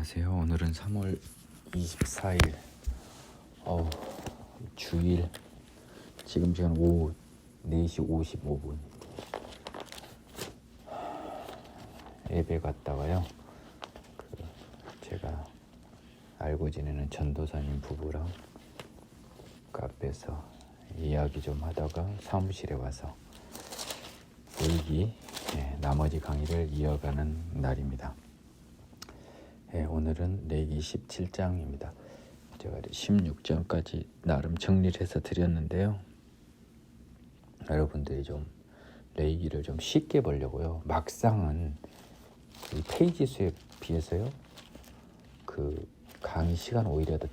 안녕하세요. 오늘은 3월 24일 주일. 지금 시간 오후 4시 55분. 예배 갔다가요, 제가 알고 지내는 전도사님 부부랑 카페에서 이야기 좀 하다가 사무실에 와서 나머지 강의를 이어가는 날입니다. 오늘은 레이기 17장입니다. 제가 16장까지 나름 정리를 해서 드렸는데요. 여러분들이 좀 레이기를 좀 쉽게 보려고요. 막상은 이 페이지 수에 비해서요, 그 강의 시간 오히려 더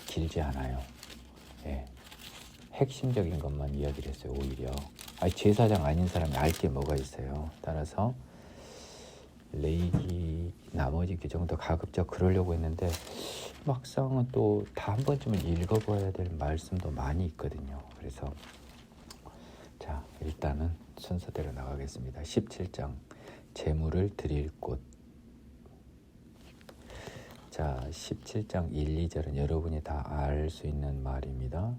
길지 않아요. 핵심적인 것만 이야기를 했어요. 오히려 제사장 아닌 사람이 알 게 뭐가 있어요. 따라서 레이기 나머지 규정도 가급적 그러려고 했는데 막상은 또 다 한 번쯤은 읽어봐야 될 말씀도 많이 있거든요. 그래서 자, 일단은 순서대로 나가겠습니다. 17장 제물을 드릴 곳. 자, 17장 1, 2절은 여러분이 다 알 수 있는 말입니다.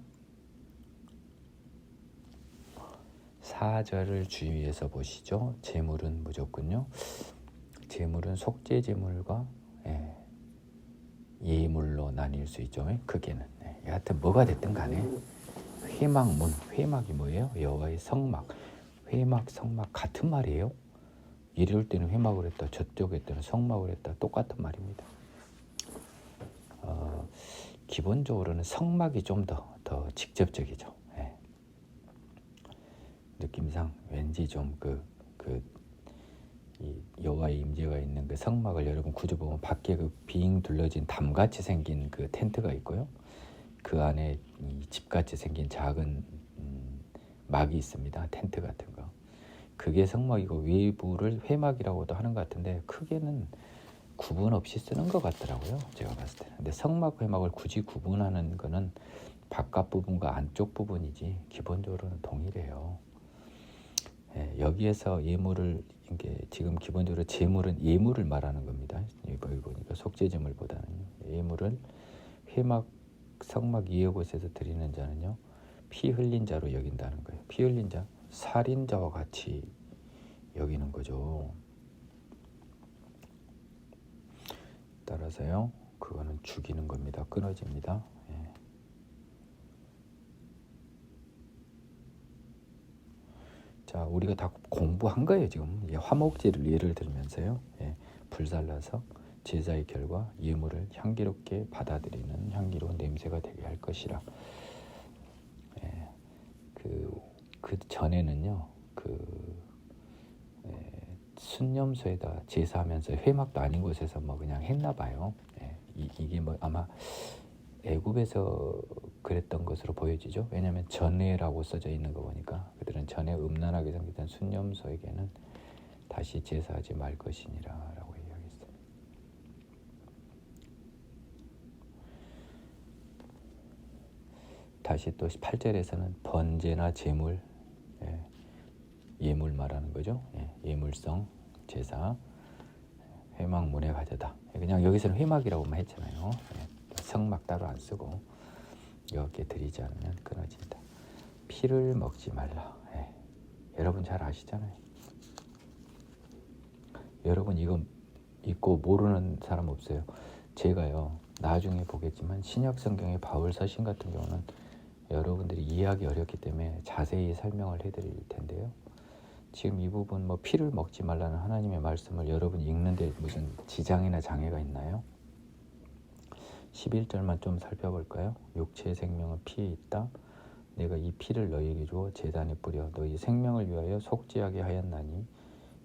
4절을 주의해서 보시죠. 제물은 무조건요. 제물은 속죄 제물과 예물로 나뉠 수 있죠. 크게는. 여하튼 뭐가 됐든 간에 회막문, 회막이 뭐예요? 여호와의 성막. 회막, 성막 같은 말이에요. 이럴 때는 회막을 했다, 저쪽에 때는 성막을 했다, 똑같은 말입니다. 기본적으로는 성막이 좀 더 직접적이죠. 느낌상 왠지 좀 이 여호와의 임재가 있는 그 성막을 여러분 구조 보면 밖에 그 빙 둘러진 담같이 생긴 그 텐트가 있고요. 그 안에 이 집같이 생긴 작은 막이 있습니다. 텐트 같은 거. 그게 성막이고 외부를 회막이라고도 하는 것 같은데 크게는 구분 없이 쓰는 것 같더라고요. 제가 봤을 때는. 근데 성막, 회막을 굳이 구분하는 거는 바깥 부분과 안쪽 부분이지 기본적으로는 동일해요. 여기에서 예물을, 이게 지금 기본적으로 제물은 예물을 말하는 겁니다. 여기 보니까 속죄제물보다는 예물을 회막, 성막 이해 곳에서 드리는 자는요, 피 흘린 자로 여긴다는 거예요. 피 흘린 자, 살인자와 같이 여기는 거죠. 따라서요, 그거는 죽이는 겁니다. 끊어집니다. 자, 우리가 다 공부한 거예요. 지금 화목제를 예를 들면서요, 불살라서 제사의 결과 예물을 향기롭게 받아들이는 향기로운 냄새가 되게 할 것이라. 그 전에는요, 순념소에다 제사하면서 회막도 아닌 곳에서 뭐 그냥 했나 봐요. 이게 뭐 아마 애굽에서 그랬던 것으로 보여지죠. 왜냐하면 전에라고 써져 있는 거 보니까 그들은 전에 음란하게 생기던 순념소에게는 다시 제사하지 말 것이니라 라고 이야기했어요. 다시 또 8절에서는 번제나 제물, 예물 말하는 거죠. 예물성 제사, 회막문에 가져다. 그냥 여기서는 회막이라고만 했잖아요. 성막 따로 안 쓰고 여기에 드리지 않으면 끊어진다. 피를 먹지 말라. 여러분 잘 아시잖아요. 여러분 이거 읽고 모르는 사람 없어요. 제가요, 나중에 보겠지만 신약 성경의 바울 서신 같은 경우는 여러분들이 이해하기 어렵기 때문에 자세히 설명을 해드릴 텐데요. 지금 이 부분 뭐 피를 먹지 말라는 하나님의 말씀을 여러분 읽는데 무슨 지장이나 장애가 있나요? 11절만 좀 살펴볼까요? 육체의 생명은 피에 있다. 내가 이 피를 너희에게 주어 제단에 뿌려 너희 생명을 위하여 속죄하게 하였나니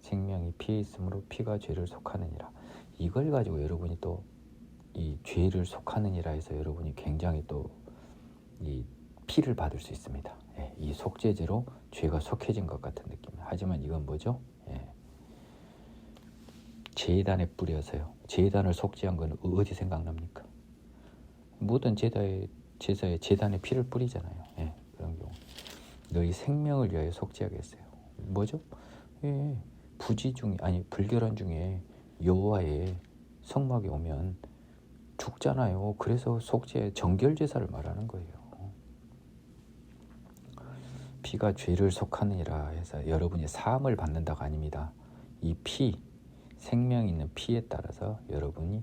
생명이 피에 있으므로 피가 죄를 속하느니라. 이걸 가지고 여러분이 또 이 죄를 속하느니라 해서 여러분이 굉장히 또 이 피를 받을 수 있습니다. 이 속죄제로 죄가 속해진 것 같은 느낌. 하지만 이건 뭐죠? 제단에 뿌려서요. 제단을 속죄한 건 어디 생각납니까? 모든 제사에 제단에 피를 뿌리잖아요. 그런 경우 너희 생명을 위하여 속죄하겠어요. 뭐죠? 부지 중에, 아니 불결한 중에 여호와의 성막에 오면 죽잖아요. 그래서 속죄 정결제사를 말하는 거예요. 피가 죄를 속하느니라 해서 여러분이 사함을 받는다가 아닙니다. 이 피, 생명 있는 피에 따라서 여러분이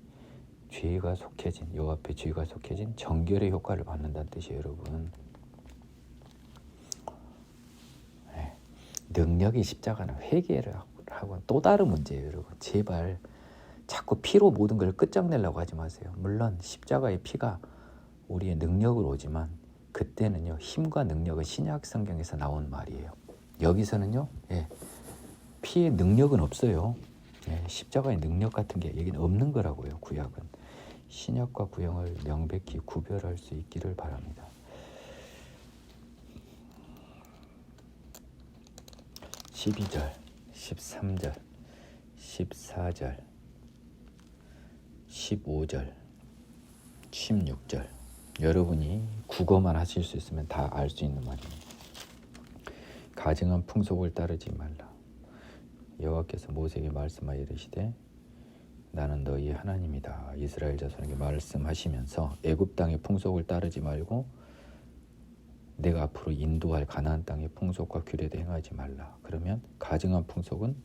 죄가 속해진, 요 앞에 죄가 속해진 정결의 효과를 받는다는 뜻이에요, 여러분. 네. 능력이 십자가는 회개를 하고 또 다른 문제예요, 여러분. 제발 자꾸 피로 모든 걸 끝장내려고 하지 마세요. 물론 십자가의 피가 우리의 능력으로 오지만 그때는요, 힘과 능력은 신약 성경에서 나온 말이에요. 여기서는요, 피의 능력은 없어요. 십자가의 능력 같은 게 여기는 없는 거라고요. 구약은 신약과 구약을 명백히 구별할 수 있기를 바랍니다. (12절) (13절) (14절) (15절) (16절) 여러분이 국어만 하실 수 있으면 다 알 수 있는 말입니다. 가증한 풍속을 따르지 말라. 여호와께서 모세에게 말씀하여 이르시되 나는 너희의 하나님이다. 이스라엘 자손에게 말씀하시면서 애굽 땅의 풍속을 따르지 말고 내가 앞으로 인도할 가나안 땅의 풍속과 규례도 행하지 말라. 그러면 가증한 풍속은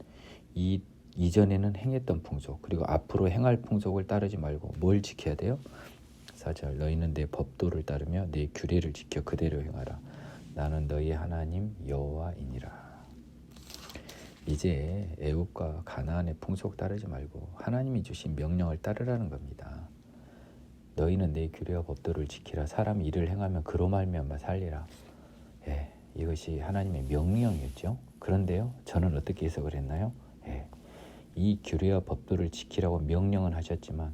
이전에는 행했던 풍속, 그리고 앞으로 행할 풍속을 따르지 말고 뭘 지켜야 돼요? 4절 너희는 내 법도를 따르며 내 규례를 지켜 그대로 행하라. 나는 너희의 하나님 여호와이니라. 이제 애굽과 가나안의 풍속 따르지 말고 하나님이 주신 명령을 따르라는 겁니다. 너희는 내 규례와 법도를 지키라. 사람이 이를 행하면 그로 말미암아 살리라. 이것이 하나님의 명령이었죠. 그런데요, 저는 어떻게 해석을 했나요? 이 규례와 법도를 지키라고 명령은 하셨지만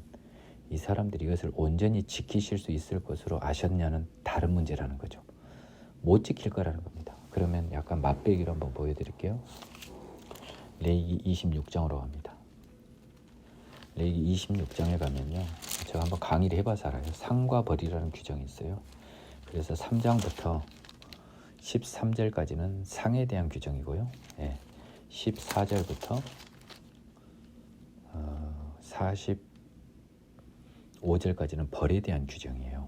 이 사람들이 이것을 온전히 지키실 수 있을 것으로 아셨냐는 다른 문제라는 거죠. 못 지킬 거라는 겁니다. 그러면 약간 맛배기로 한번 보여드릴게요. 레위기 26장으로 갑니다. 레위기 26장에 가면요, 제가 한번 강의를 해봐서 알아요. 상과 벌이라는 규정이 있어요. 그래서 3장부터 13절까지는 상에 대한 규정이고요, 14절부터 45절까지는 벌에 대한 규정이에요.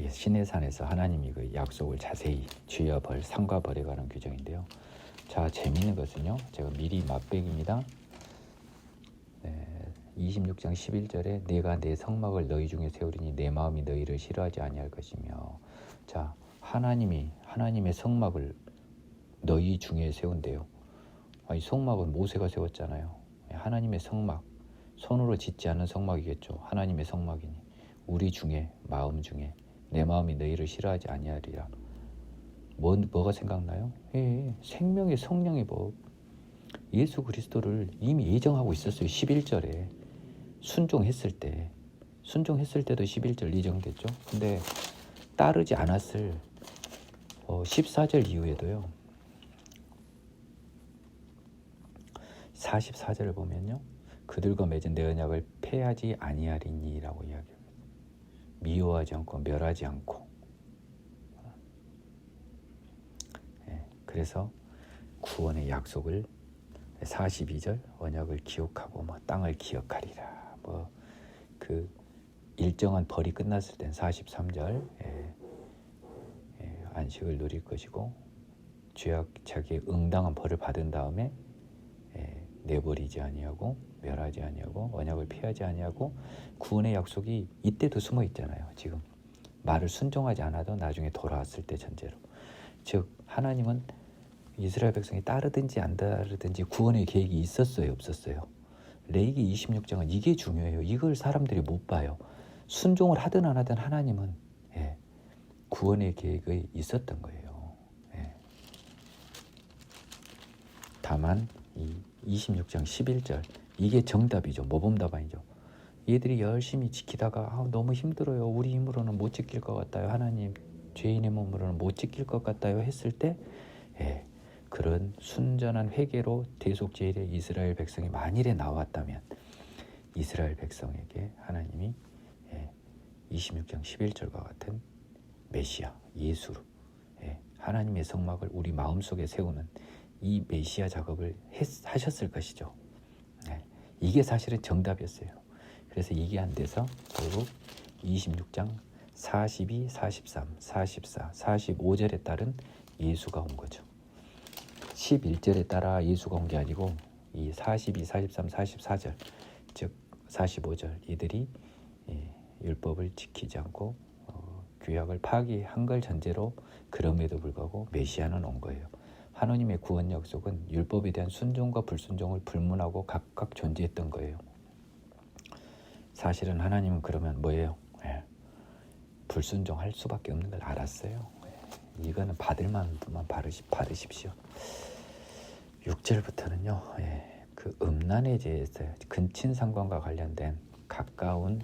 시내산에서 하나님이 그 약속을 자세히 죄와 벌, 상과 벌에 관한 규정인데요. 자, 재미있는 것은요, 제가 미리 맛배기입니다. 26장 11절에 내가 내 성막을 너희 중에 세우리니 내 마음이 너희를 싫어하지 아니할 것이며. 자, 하나님의 성막을 너희 중에 세운대요. 이 성막은 모세가 세웠잖아요. 하나님의 성막, 손으로 짓지 않은 성막이겠죠. 하나님의 성막이니 우리 중에, 마음 중에 내 마음이 너희를 싫어하지 아니하리라. 뭐가 생각나요? 생명의 성령의 법, 예수 그리스도를 이미 예정하고 있었어요. 11절에 순종했을 때도 11절 예정됐죠. 근데 따르지 않았을 14절 이후에도요, 44절을 보면요, 그들과 맺은 내 언약을 폐하지 아니하리니라고 이야기합니다. 미워하지 않고 멸하지 않고. 그래서 구원의 약속을 42절 언약을 기억하고 땅을 기억하리라. 그 일정한 벌이 끝났을 땐 43절 안식을 누릴 것이고 죄악 자기의 응당한 벌을 받은 다음에 내버리지 아니하고 멸하지 아니하고 언약을 피하지 아니하고 구원의 약속이 이때도 숨어 있잖아요. 지금 말을 순종하지 않아도 나중에 돌아왔을 때 전제로. 즉 하나님은 이스라엘 백성이 따르든지 안 따르든지 구원의 계획이 있었어요, 없었어요? 레위기 26장은 이게 중요해요. 이걸 사람들이 못 봐요. 순종을 하든 안 하든 하나님은 구원의 계획이 있었던 거예요. 다만 이 26장 11절 이게 정답이죠. 모범답안이죠. 얘들이 열심히 지키다가 너무 힘들어요. 우리 힘으로는 못 지킬 것 같아요. 하나님, 죄인의 몸으로는 못 지킬 것 같아요 했을 때 그런 순전한 회개로 대속죄일에 이스라엘 백성이 만일에 나왔다면 이스라엘 백성에게 하나님이 26장 11절과 같은 메시아, 예수로 하나님의 성막을 우리 마음속에 세우는 이 메시아 작업을 하셨을 것이죠. 이게 사실은 정답이었어요. 그래서 이게 안 돼서 결국 26장 42, 43, 44, 45절에 따른 예수가 온 거죠. 11절에 따라 예수가 온 게 아니고 이 42, 43, 44절 즉 45절 이들이 율법을 지키지 않고 규약을 파기한 걸 전제로 그럼에도 불구하고 메시아는 온 거예요. 하나님의 구원 약속은 율법에 대한 순종과 불순종을 불문하고 각각 존재했던 거예요. 사실은 하나님은 그러면 뭐예요? 불순종할 수밖에 없는 걸 알았어요. 이거는 받을 만큼만 받으십시오. 6절부터는요. 그 음란에 대해서 근친상간과 관련된 가까운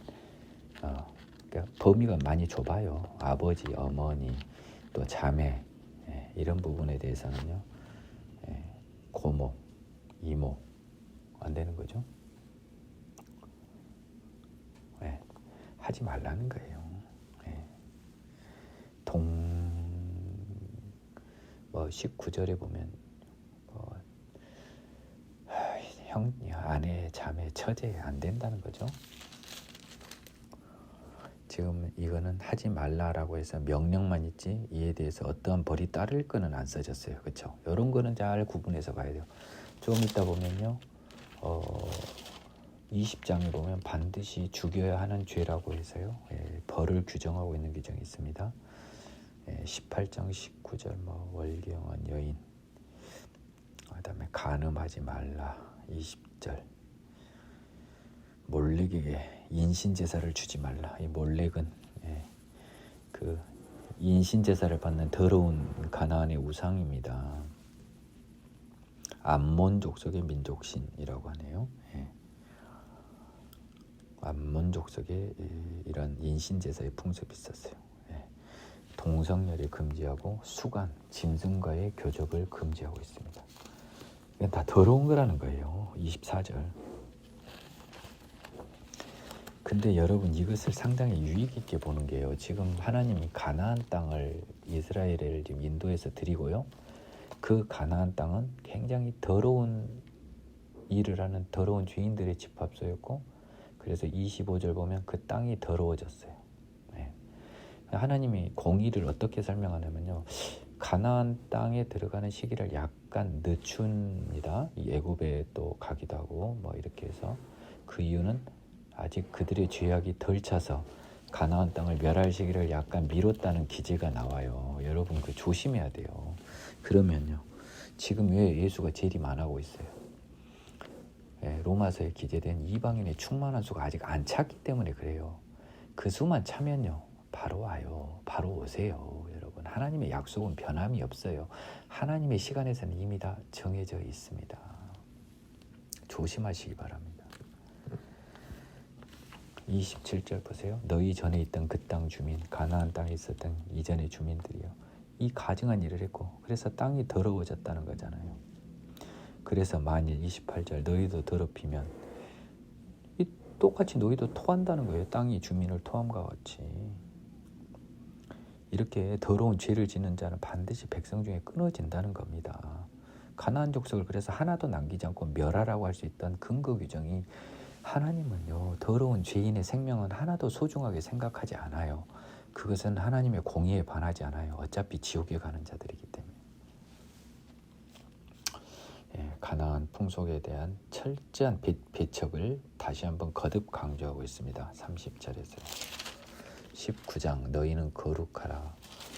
그러니까 범위가 많이 좁아요. 아버지, 어머니, 또 자매 이런 부분에 대해서는요. 고모, 이모 안 되는 거죠. 하지 말라는 거예요. 19절에 보면 형, 아내, 자매, 처제 안 된다는 거죠. 지금 이거는 하지 말라라고 해서 명령만 있지 이에 대해서 어떠한 벌이 따를 거는 안 써졌어요. 그렇죠? 이런 거는 잘 구분해서 봐야 돼요. 좀 이따 보면요. 20장에 보면 반드시 죽여야 하는 죄라고 해서요. 벌을 규정하고 있는 규정이 있습니다. 18장 19절 월경한 여인, 그다음에 간음하지 말라 20절, 몰렉에게 인신제사를 주지 말라. 이 몰렉은 그 인신제사를 받는 더러운 가나안의 우상입니다. 암몬 족속의 민족신이라고 하네요. 암몬 족속에 이런 인신제사의 풍습이 있었어요. 동성애를 금지하고 수간, 짐승과의 교접을 금지하고 있습니다. 이건 다 더러운 거라는 거예요. 24절. 근데 여러분 이것을 상당히 유익 있게 보는 게요. 지금 하나님이 가나안 땅을 이스라엘을 지금 인도해서 드리고요. 그 가나안 땅은 굉장히 더러운 일을 하는 더러운 죄인들의 집합소였고, 그래서 25절 보면 그 땅이 더러워졌어요. 하나님이 공의를 어떻게 설명하냐면요. 가나안 땅에 들어가는 시기를 약간 늦춥니다. 애굽에 또 가기도 하고 이렇게 해서 그 이유는 아직 그들의 죄악이 덜 차서 가나안 땅을 멸할 시기를 약간 미뤘다는 기제가 나와요. 여러분 그 조심해야 돼요. 그러면요. 지금 왜 예수가 재림 안 하고 있어요? 로마서에 기재된 이방인의 충만한 수가 아직 안 찼기 때문에 그래요. 그 수만 차면요. 바로 와요. 바로 오세요. 여러분 하나님의 약속은 변함이 없어요. 하나님의 시간에서는 이미 다 정해져 있습니다. 조심하시기 바랍니다. 27절 보세요. 너희 전에 있던 그 땅 주민, 가나안 땅에 있었던 이전의 주민들이요. 이 가증한 일을 했고 그래서 땅이 더러워졌다는 거잖아요. 그래서 만일 28절 너희도 더럽히면 똑같이 너희도 토한다는 거예요. 땅이 주민을 토함과 같이. 이렇게 더러운 죄를 짓는 자는 반드시 백성 중에 끊어진다는 겁니다. 가나안 족속을 그래서 하나도 남기지 않고 멸하라고 할 수 있던 근거 규정이, 하나님은요 더러운 죄인의 생명은 하나도 소중하게 생각하지 않아요. 그것은 하나님의 공의에 반하지 않아요. 어차피 지옥에 가는 자들이기 때문에. 가나안 풍속에 대한 철저한 배척을 다시 한번 거듭 강조하고 있습니다. 30절에서요. 19장 너희는 거룩하라.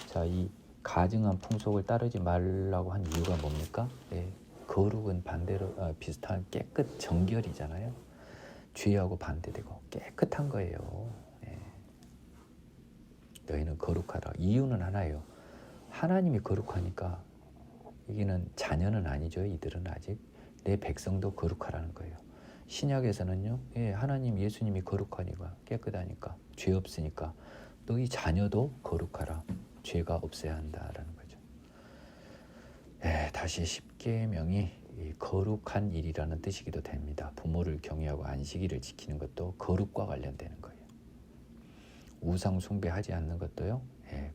자, 이 가증한 풍속을 따르지 말라고 한 이유가 뭡니까? 거룩은 반대로 비슷한 깨끗 정결이잖아요. 죄하고 반대되고 깨끗한 거예요. 너희는 거룩하라. 이유는 하나예요. 하나님이 거룩하니까 여기는 자녀는 아니죠. 이들은 아직 내 백성도 거룩하라는 거예요. 신약에서는요. 하나님 예수님이 거룩하니까 깨끗하니까 죄 없으니까 너희 자녀도 거룩하라. 죄가 없어야 한다라는 거죠. 다시 십계명이 거룩한 일이라는 뜻이기도 됩니다. 부모를 경외하고 안식일을 지키는 것도 거룩과 관련되는 거예요. 우상 숭배하지 않는 것도요.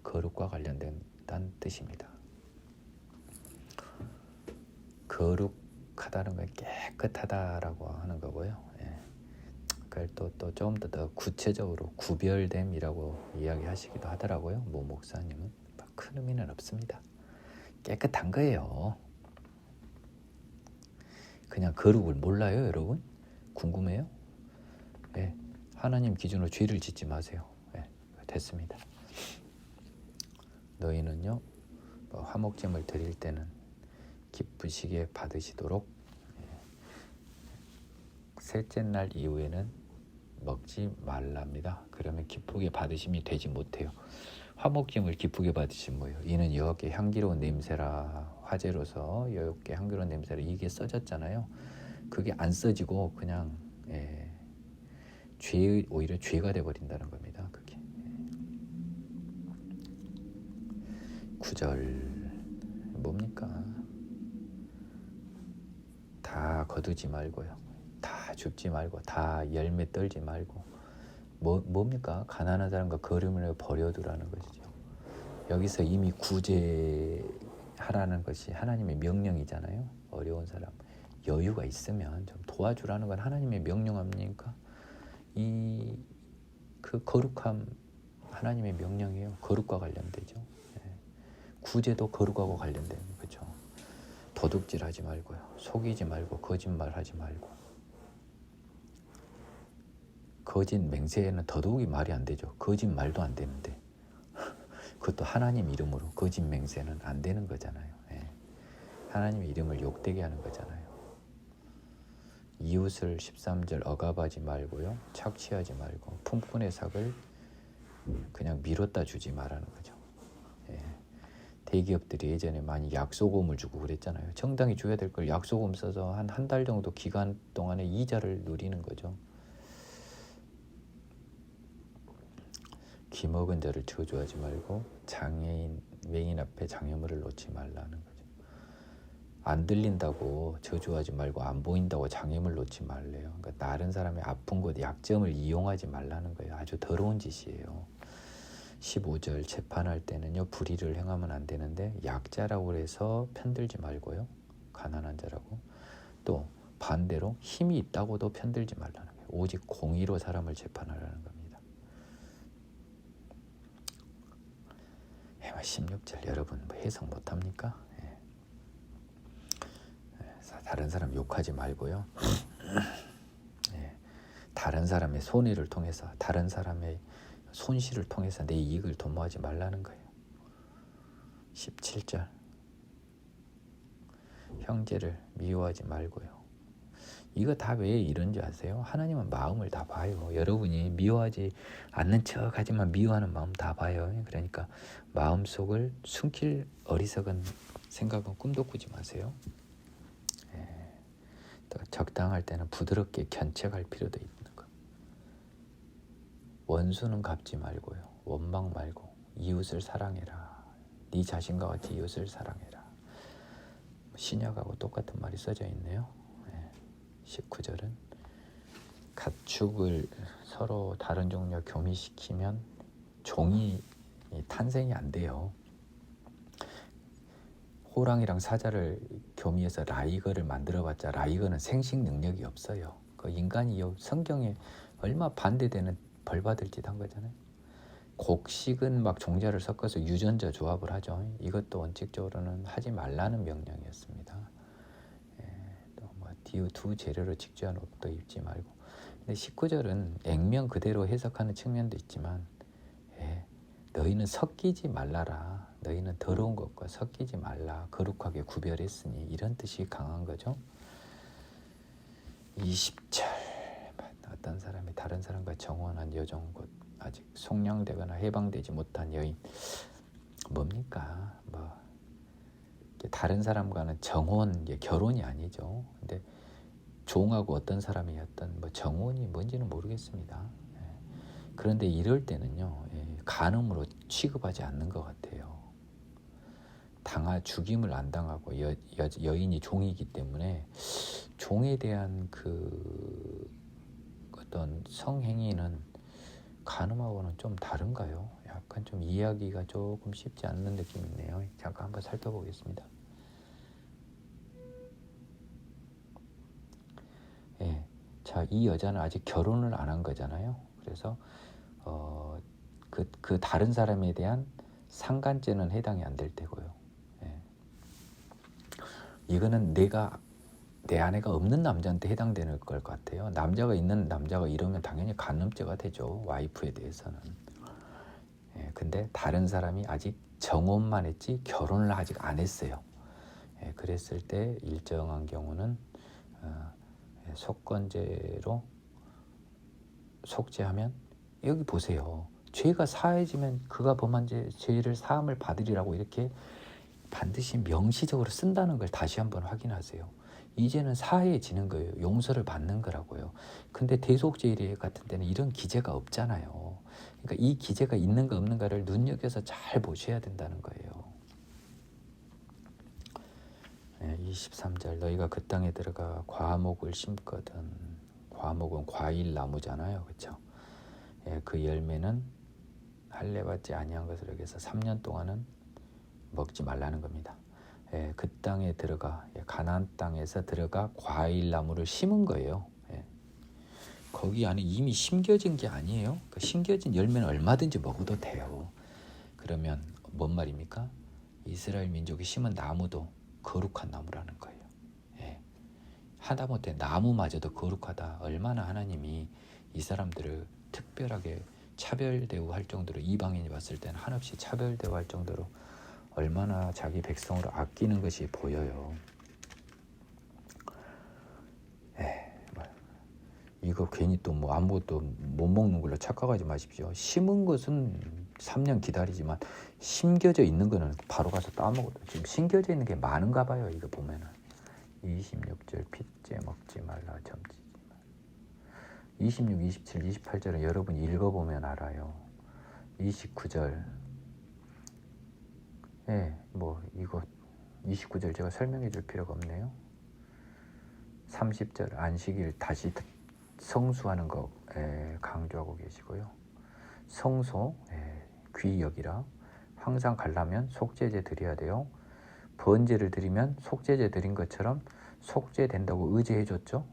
거룩과 관련된다는 뜻입니다. 거룩하다는 건 깨끗하다라고 하는 거고요. 그걸 또 좀 더 구체적으로 구별됨이라고 이야기하시기도 하더라고요. 모 목사님은 큰 의미는 없습니다. 깨끗한 거예요. 그냥 거룩을 몰라요, 여러분? 궁금해요? 네, 하나님 기준으로 죄를 짓지 마세요. 네, 됐습니다. 너희는요, 화목제물 드릴 때는 기쁘시게 받으시도록 셋째 날 이후에는 먹지 말랍니다. 그러면 기쁘게 받으심이 되지 못해요. 화목제물 기쁘게 받으신 뭐예요? 이는 여호와께 향기로운 냄새라, 화제로서 여호와께 향기로운 냄새라, 이게 써졌잖아요. 그게 안 써지고 그냥 오히려 죄가 돼버린다는 겁니다. 그게 9절 뭡니까? 다 거두지 말고요, 다 줍지 말고, 다 열매 떨지 말고, 뭡니까? 가난한 사람과 거름을 버려두라는 것이죠. 여기서 이미 구제하라는 것이 하나님의 명령이잖아요. 어려운 사람 여유가 있으면 좀 도와주라는 건 하나님의 명령 아닙니까? 그 거룩함 하나님의 명령이에요. 거룩과 관련되죠. 구제도 거룩하고 관련되는 거죠. 도둑질하지 말고요, 속이지 말고, 거짓말하지 말고. 거짓 맹세에는 더더욱이 말이 안 되죠. 거짓말도 안 되는데 그것도 하나님 이름으로 거짓 맹세는 안 되는 거잖아요. 하나님의 이름을 욕되게 하는 거잖아요. 이웃을 13절 억압하지 말고요, 착취하지 말고, 품꾼의 삭을 그냥 미뤘다 주지 말라는 거죠. 대기업들이 예전에 많이 약소금을 주고 그랬잖아요. 정당히 줘야 될 걸 약소금 써서 한 달 정도 기간 동안에 이자를 누리는 거죠. 기먹은 자를 저주하지 말고, 장애인, 외인 앞에 장애물을 놓지 말라는 거죠. 안 들린다고 저주하지 말고, 안 보인다고 장애물 놓지 말래요. 그러니까 다른 사람의 아픈 곳, 약점을 이용하지 말라는 거예요. 아주 더러운 짓이에요. 15절 재판할 때는요, 불의를 행하면 안 되는데 약자라고 해서 편들지 말고요, 가난한 자라고. 또 반대로 힘이 있다고도 편들지 말라는 거예요. 오직 공의로 사람을 재판하라는 겁니다. 16절 여러분 해석 못합니까? 다른 사람 욕하지 말고요, 다른 사람의 손해를 통해서, 다른 사람의 손실을 통해서 내 이익을 도모하지 말라는 거예요. 17절 형제를 미워하지 말고요. 이거 다 왜 이런지 아세요? 하나님은 마음을 다 봐요. 여러분이 미워하지 않는 척 하지만 미워하는 마음 다 봐요. 그러니까 마음속을 숨길 어리석은 생각은 꿈도 꾸지 마세요. 또 적당할 때는 부드럽게 견책할 필요도 있는 거. 원수는 갚지 말고요, 원망 말고 이웃을 사랑해라. 네 자신과 같이 이웃을 사랑해라. 신약하고 똑같은 말이 써져 있네요. 19절은 가축을 서로 다른 종류와 교미시키면 종이 탄생이 안 돼요. 호랑이랑 사자를 교미해서 라이거를 만들어봤자 라이거는 생식 능력이 없어요. 그 인간이 성경에 얼마 반대되는 벌 받을 짓 한 거잖아요. 곡식은 막 종자를 섞어서 유전자 조합을 하죠. 이것도 원칙적으로는 하지 말라는 명령이었습니다. 또 두 재료로 직주한 옷도 입지 말고. 근데 19절은 액면 그대로 해석하는 측면도 있지만, 너희는 섞이지 말라라. 너희는 더러운 것과 섞이지 말라. 거룩하게 구별했으니, 이런 뜻이 강한 거죠. 20절 어떤 사람이 다른 사람과 정혼한 여종, 곧 아직 속량되거나 해방되지 못한 여인. 뭡니까? 다른 사람과는 정혼, 결혼이 아니죠. 근데 종하고 어떤 사람이 정혼이 뭔지는 모르겠습니다. 그런데 이럴 때는요, 간음으로 취급하지 않는 것 같아요. 죽임을 안 당하고 여인이 종이기 때문에 종에 대한 그 어떤 성행위는 간음하고는 좀 다른가요? 약간 좀 이해하기가 조금 쉽지 않는 느낌이 있네요. 잠깐 한번 살펴보겠습니다. 자, 자, 이 여자는 아직 결혼을 안 한 거잖아요. 그래서 그 다른 사람에 대한 상간죄는 해당이 안 될 테고요. 예. 이거는 내 아내가 없는 남자한테 해당되는 걸 같아요. 남자가 있는 남자가 이러면 당연히 간음죄가 되죠. 와이프에 대해서는. 예, 근데 다른 사람이 아직 정혼만 했지 결혼을 아직 안 했어요. 예, 그랬을 때 일정한 경우는 속건죄로 속죄하면, 여기 보세요. 죄가 사해지면 그가 범한 죄를 사함을 받으리라고 이렇게 반드시 명시적으로 쓴다는 걸 다시 한번 확인하세요. 이제는 사해지는 거예요. 용서를 받는 거라고요. 근데 대속죄 같은 데는 이런 기재가 없잖아요. 그러니까 이 기재가 있는가 없는가를 눈여겨서 잘 보셔야 된다는 거예요. 23절 너희가 그 땅에 들어가 과목을 심거든. 과목은 과일 나무잖아요. 그렇죠? 그 열매는 할례받지 아니한 것을 여기서 3년 동안은 먹지 말라는 겁니다. 그 땅에 들어가, 가나안 땅에서 들어가 과일 나무를 심은 거예요. 거기 안에 이미 심겨진 게 아니에요. 그 심겨진 열매는 얼마든지 먹어도 돼요. 그러면 뭔 말입니까? 이스라엘 민족이 심은 나무도 거룩한 나무라는 거예요. 하다못해 나무마저도 거룩하다. 얼마나 하나님이 이 사람들을 특별하게 차별 대우할 정도로, 이방인이 봤을 때는 한없이 차별 대우할 정도로 얼마나 자기 백성으로 아끼는 것이 보여요. 이거 괜히 또 뭐 아무것도 못 먹는 걸로 착각하지 마십시오. 심은 것은 3년 기다리지만 심겨져 있는 거는 바로 가서 따먹어도, 지금 심겨져 있는 게 많은가 봐요. 이거 보면은 26절 핏째 먹지 말라 점지지 말라. 26, 27, 28절은 여러분 읽어보면 알아요. 29절 뭐 이거 29절 제가 설명해 줄 필요가 없네요. 30절 안식일 다시 성수하는 거 강조하고 계시고요. 성소 귀여기라. 항상 가려면 속죄제 드려야 돼요. 번제를 드리면 속죄제 드린 것처럼 속죄된다고 의지해 줬죠.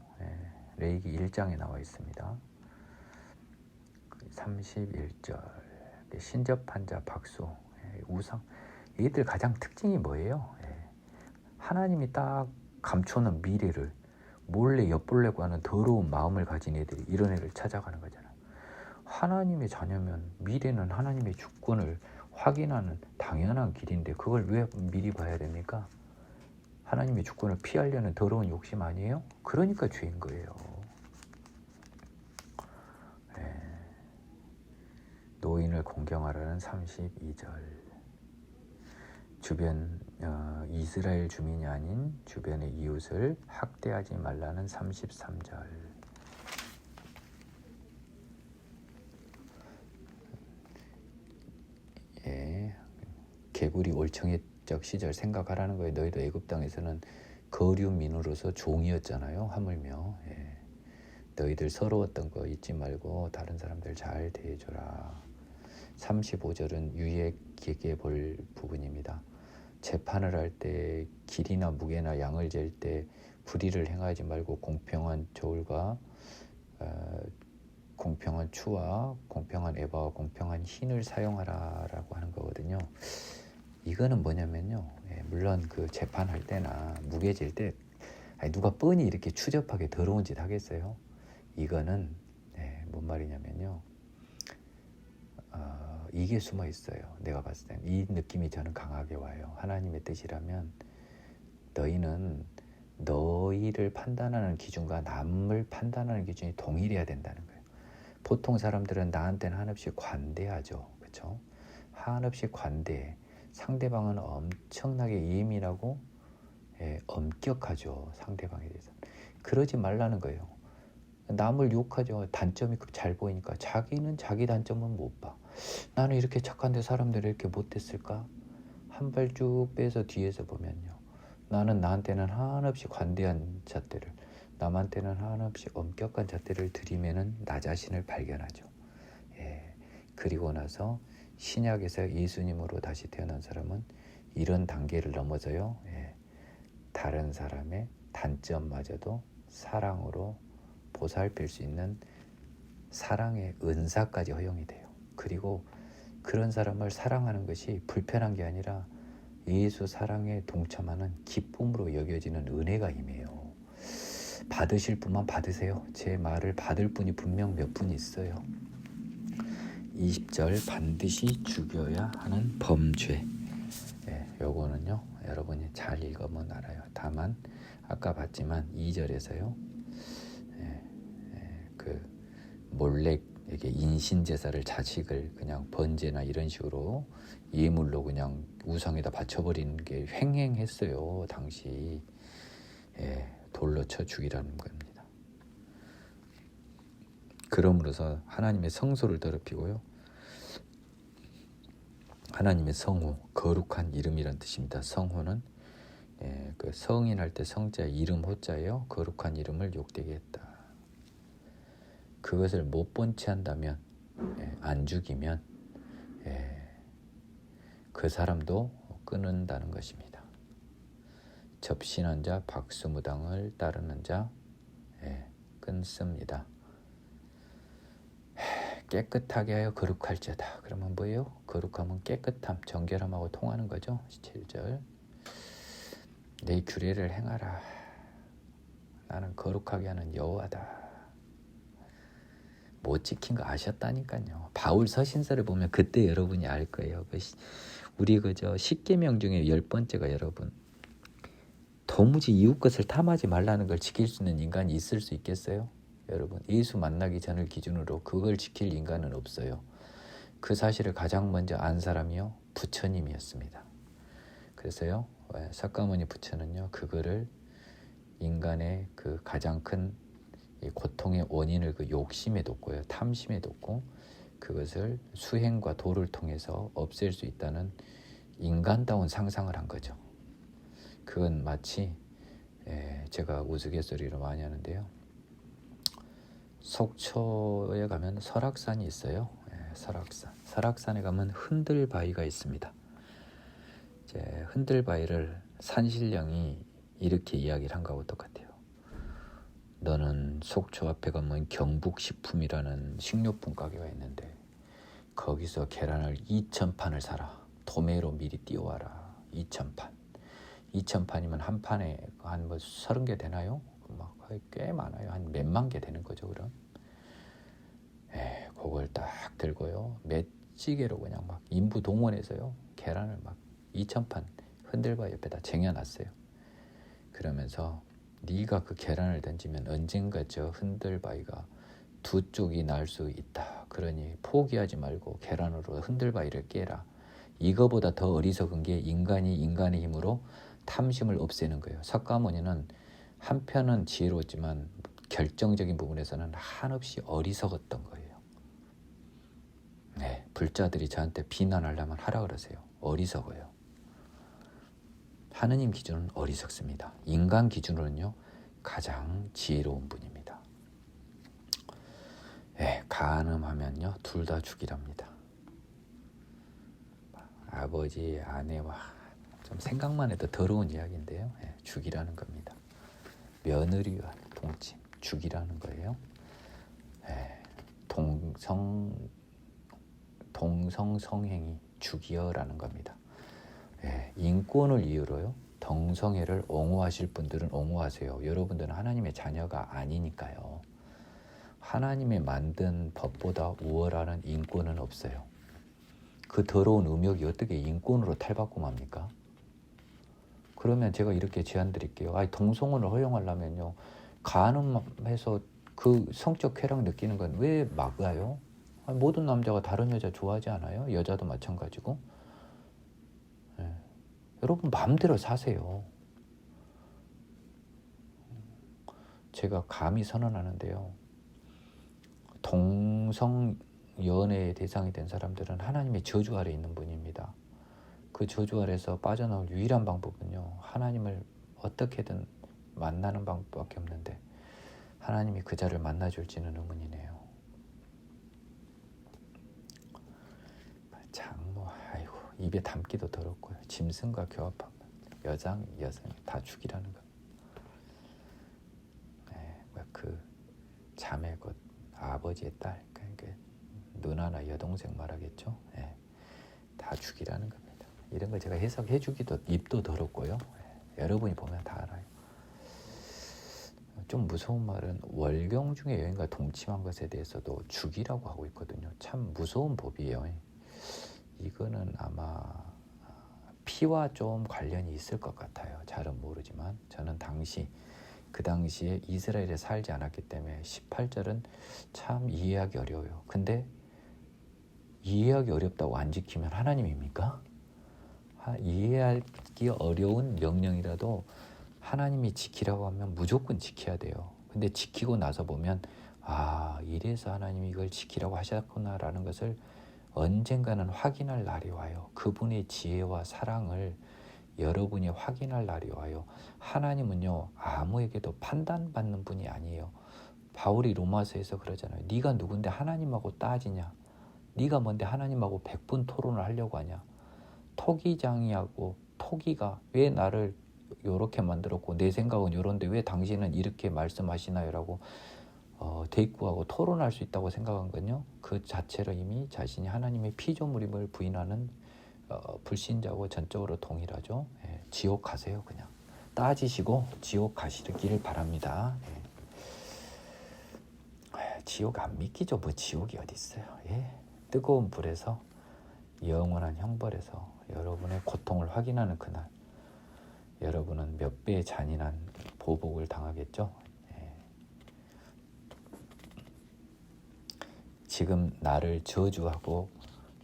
레위기 1장에 나와 있습니다. 31절 신접한 자 박수. 우상. 얘들 가장 특징이 뭐예요? 하나님이 딱 감춰놓은 미래를 몰래 엿보려고 하는 더러운 마음을 가진 애들이 이런 애를 찾아가는 거잖아요. 하나님의 자녀면 미래는 하나님의 주권을 확인하는 당연한 길인데 그걸 왜 미리 봐야 됩니까? 하나님의 주권을 피하려는 더러운 욕심 아니에요? 그러니까 죄인 거예요. 노인을 공경하라는 32절. 주변 이스라엘 주민이 아닌 주변의 이웃을 학대하지 말라는 33절. 개구리 올청의적 시절 생각하라는 거예요. 너희도 애굽 땅에서는 거류민으로서 종이었잖아요. 하물며 너희들 서러웠던 거 잊지 말고 다른 사람들 잘 대해줘라. 35절은 유익하게 볼 부분입니다. 재판을 할 때 길이나 무게나 양을 잴 때 불의를 행하지 말고 공평한 저울과 공평한 추와 공평한 에바와 공평한 흰을 사용하라라고 하는 거거든요. 이거는 뭐냐면요. 물론 그 재판할 때나 무게 잴 때 누가 뻔히 이렇게 추접하게 더러운 짓 하겠어요? 이거는 뭔 말이냐면요. 이게 숨어 있어요. 내가 봤을 땐 이 느낌이 저는 강하게 와요. 하나님의 뜻이라면 너희는 너희를 판단하는 기준과 남을 판단하는 기준이 동일해야 된다는 거예요. 보통 사람들은 나한테는 한없이 관대하죠. 그렇죠? 한없이 관대해. 상대방은 엄청나게 예민하고 엄격하죠. 상대방에 대해서. 그러지 말라는 거예요. 남을 욕하죠. 단점이 잘 보이니까 자기는 자기 단점은 못 봐. 나는 이렇게 착한데 사람들이 이렇게 못됐을까? 한 발 쭉 빼서 뒤에서 보면요. 나는 나한테는 한없이 관대한 잣대를, 남한테는 한없이 엄격한 잣대를 들이면은 나 자신을 발견하죠. 그리고 나서 신약에서 예수님으로 다시 태어난 사람은 이런 단계를 넘어서요. 다른 사람의 단점마저도 사랑으로 보살필 수 있는 사랑의 은사까지 허용이 돼요. 그리고 그런 사람을 사랑하는 것이 불편한 게 아니라 예수 사랑에 동참하는 기쁨으로 여겨지는 은혜가 임해요. 받으실 분만 받으세요. 제 말을 받을 분이 분명 몇 분 있어요. 20절 반드시 죽여야 하는 범죄. 요거는요 여러분이 잘 읽으면 알아요. 다만 아까 봤지만 2절에서요 그 몰래 이렇게 인신제사를 자식을 그냥 번제나 이런 식으로 예물로 그냥 우상에다 바쳐버리는 게 횡행했어요. 당시 돌로 쳐 죽이라는 겁니다. 그럼으로써 하나님의 성소를 더럽히고요. 하나님의 성호, 거룩한 이름이란 뜻입니다. 성호는 그 성인할 때 성자 이름 호자예요. 거룩한 이름을 욕되게 했다. 그것을 못 본 채 한다면 안 죽이면 그 사람도 끊는다는 것입니다. 접신한 자 박수무당을 따르는 자 끊습니다. 깨끗하게 하여 거룩할지어다. 그러면 뭐예요? 거룩함은 깨끗함, 정결함하고 통하는 거죠. 7절 내 규례를 행하라. 나는 거룩하게 하는 여호와다. 못 지킨 거 아셨다니까요. 바울 서신서를 보면 그때 여러분이 알 거예요. 우리 그저 10계명 중에 10번째가 여러분 도무지 이웃 것을 탐하지 말라는 걸 지킬 수 있는 인간이 있을 수 있겠어요? 여러분 예수 만나기 전을 기준으로 그걸 지킬 인간은 없어요. 그 사실을 가장 먼저 안 사람이요 부처님이었습니다. 그래서요 석가모니 부처는요 그거를 인간의 그 가장 큰 고통의 원인을 그 욕심에 뒀고요 탐심에 뒀고 그것을 수행과 도를 통해서 없앨 수 있다는 인간다운 상상을 한 거죠. 그건 마치 제가 우스갯소리로 많이 하는데요. 속초에 가면 설악산이 있어요. 설악산에 가면 흔들바위가 있습니다. 이제 흔들바위를 산신령이 이렇게 이야기를 한 거하고 똑같아요. 너는 속초 앞에 가면 경북식품이라는 식료품 가게가 있는데 거기서 계란을 2,000판을 사라. 도매로 미리 띄워와라. 2,000판. 2,000판이면 한 판에 한 뭐 30개 되나요? 막 꽤 많아요. 한 몇만 개 되는 거죠, 그럼. 그걸 딱 들고요. 맷지게로 그냥 막 인부 동원해서요. 계란을 막 2,000판 흔들바위 옆에다 쟁여놨어요. 그러면서 네가 그 계란을 던지면 언젠가 저 흔들바위가 두 쪽이 날 수 있다. 그러니 포기하지 말고 계란으로 흔들바위를 깨라. 이거보다 더 어리석은 게 인간이 인간의 힘으로 탐심을 없애는 거예요. 석가모니는 한편은 지혜로웠지만 결정적인 부분에서는 한없이 어리석었던 거예요. 불자들이 저한테 비난하려면 하라 그러세요. 어리석어요. 하느님 기준은 어리석습니다. 인간 기준으로는요 가장 지혜로운 분입니다. 간음하면요 둘 다 죽이랍니다. 아버지, 아내와 좀 생각만 해도 더러운 이야기인데요. 죽이라는 겁니다. 며느리와 동침, 죽이라는 거예요. 동성성행위, 죽이어라는 겁니다. 인권을 이유로요. 동성애를 옹호하실 분들은 옹호하세요. 여러분들은 하나님의 자녀가 아니니까요. 하나님의 만든 법보다 우월하는 인권은 없어요. 그 더러운 음욕이 어떻게 인권으로 탈바꿈합니까? 그러면 제가 이렇게 제안 드릴게요. 동성혼을 허용하려면요. 간음해서 그 성적 쾌락 느끼는 건 왜 막아요? 모든 남자가 다른 여자 좋아하지 않아요? 여자도 마찬가지고. 여러분 마음대로 사세요. 제가 감히 선언하는데요. 동성 연애의 대상이 된 사람들은 하나님의 저주 아래 있는 분입니다. 그 저주 아래서 빠져나올 유일한 방법은요. 하나님을 어떻게든 만나는 방법밖에 없는데 하나님이 그 자를 만나줄지는 의문이네요. 장모, 아이고 입에 담기도 더럽고요. 짐승과 교합한 여성이 다 죽이라는 것. 그 자매 곧 아버지의 딸, 그러니까 누나나 여동생 말하겠죠. 예, 다 죽이라는 겁니다. 이런 걸 제가 해석해 주기도 입도 더럽고요. 예, 여러분이 보면 다 알아요. 좀 무서운 말은 월경 중에 여인과 동침한 것에 대해서도 죽이라고 하고 있거든요. 참 무서운 법이에요. 이거는 아마 피와 좀 관련이 있을 것 같아요. 잘은 모르지만 저는 그 당시에 이스라엘에 살지 않았기 때문에 18절은 참 이해하기 어려워요. 근데 이해하기 어렵다고 안 지키면 하나님입니까? 이해하기 어려운 명령이라도 하나님이 지키라고 하면 무조건 지켜야 돼요. 근데 지키고 나서 보면 이래서 하나님이 이걸 지키라고 하셨구나라는 것을 언젠가는 확인할 날이 와요. 그분의 지혜와 사랑을 여러분이 확인할 날이 와요. 하나님은요, 아무에게도 판단받는 분이 아니에요. 바울이 로마서에서 그러잖아요. 네가 누군데 하나님하고 따지냐? 네가 뭔데 하나님하고 100분 토론을 하려고 하냐? 토기장이하고 토기가 왜 나를 요렇게 만들었고 내 생각은 요런데 왜 당신은 이렇게 말씀하시나요? 라고 대꾸하고 토론할 수 있다고 생각한 건요, 그 자체로 이미 자신이 하나님의 피조물임을 부인하는 불신자고 전적으로 동일하죠. 예, 지옥 가세요. 그냥 따지시고 지옥 가시길 바랍니다. 예. 지옥 안 믿기죠. 뭐 지옥이 어디 있어요. 예. 뜨거운 불에서 영원한 형벌에서 여러분의 고통을 확인하는 그날, 여러분은 몇 배의 잔인한 보복을 당하겠죠. 예. 지금 나를 저주하고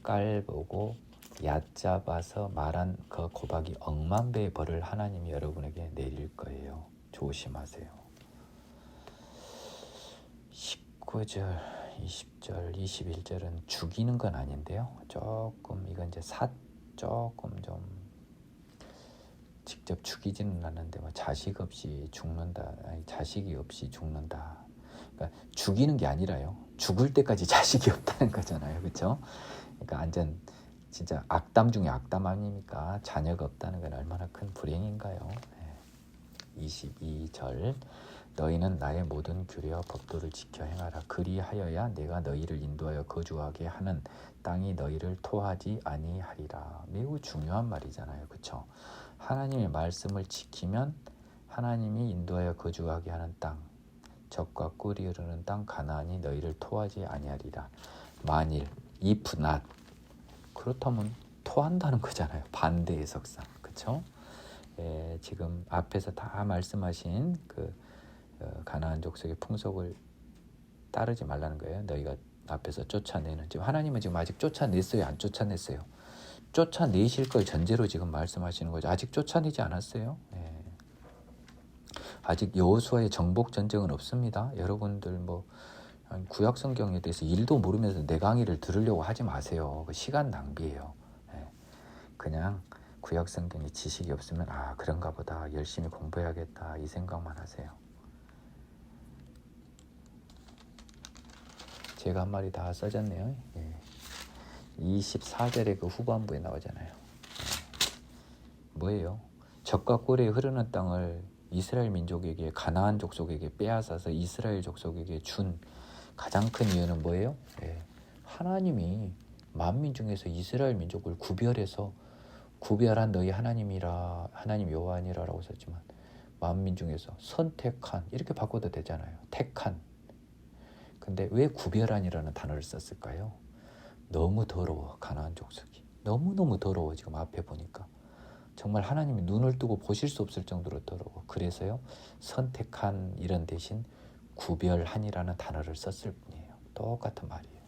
깔보고 얕잡아서 말한 그 고박이 억만 배의 벌을 하나님이 여러분에게 내릴 거예요. 조심하세요. 19절, 20절, 21절은 죽이는 건 아닌데요. 조금 이건 이제 조금 좀 직접 죽이지는 않는데 뭐 자식 없이 죽는다, 아니 자식이 없이 죽는다. 그러니까 죽이는 게 아니라요. 죽을 때까지 자식이 없다는 거잖아요, 그렇죠? 그러니까 완전 진짜 악담 중에 악담 아닙니까? 자녀가 없다는 건 얼마나 큰 불행인가요? 22절 너희는 나의 모든 규례와 법도를 지켜 행하라. 그리하여야 내가 너희를 인도하여 거주하게 하는 땅이 너희를 토하지 아니하리라. 매우 중요한 말이잖아요, 그렇죠? 하나님의 말씀을 지키면 하나님이 인도하여 거주하게 하는 땅, 젖과 꿀이 흐르는 땅 가나안이 너희를 토하지 아니하리라. 만일 if not, 그렇다면 토한다는 거잖아요. 반대 해석상, 그렇죠? 지금 앞에서 다 말씀하신 그 가나안 족속의 풍속을 따르지 말라는 거예요. 너희가 앞에서 쫓아내는, 지금 하나님은 지금 아직 쫓아냈어요, 안 쫓아냈어요? 쫓아내실 걸 전제로 지금 말씀하시는 거죠. 아직 쫓아내지 않았어요. 아직 여호수아의 정복 전쟁은 없습니다. 여러분들 뭐 구약 성경에 대해서 일도 모르면서 내 강의를 들으려고 하지 마세요. 시간 낭비예요. 그냥 구약 성경에 지식이 없으면 그런가 보다, 열심히 공부해야겠다, 이 생각만 하세요. 제가 한 말이 다 써졌네요. 24절의 그 후반부에 나오잖아요. 뭐예요? 젖과 꿀이 흐르는 땅을 이스라엘 민족에게, 가나안 족속에게 빼앗아서 이스라엘 족속에게 준 가장 큰 이유는 뭐예요? 하나님이 만민 중에서 이스라엘 민족을 구별해서, 구별한 너희 하나님이라, 하나님 여호와니라라고 썼지만 만민 중에서 선택한, 이렇게 바꿔도 되잖아요. 택한. 근데 왜 구별한이라는 단어를 썼을까요? 너무 더러워. 가나안 족속이 너무너무 더러워. 지금 앞에 보니까 정말 하나님이 눈을 뜨고 보실 수 없을 정도로 더러워. 그래서요, 선택한 이런 대신 구별한이라는 단어를 썼을 뿐이에요. 똑같은 말이에요.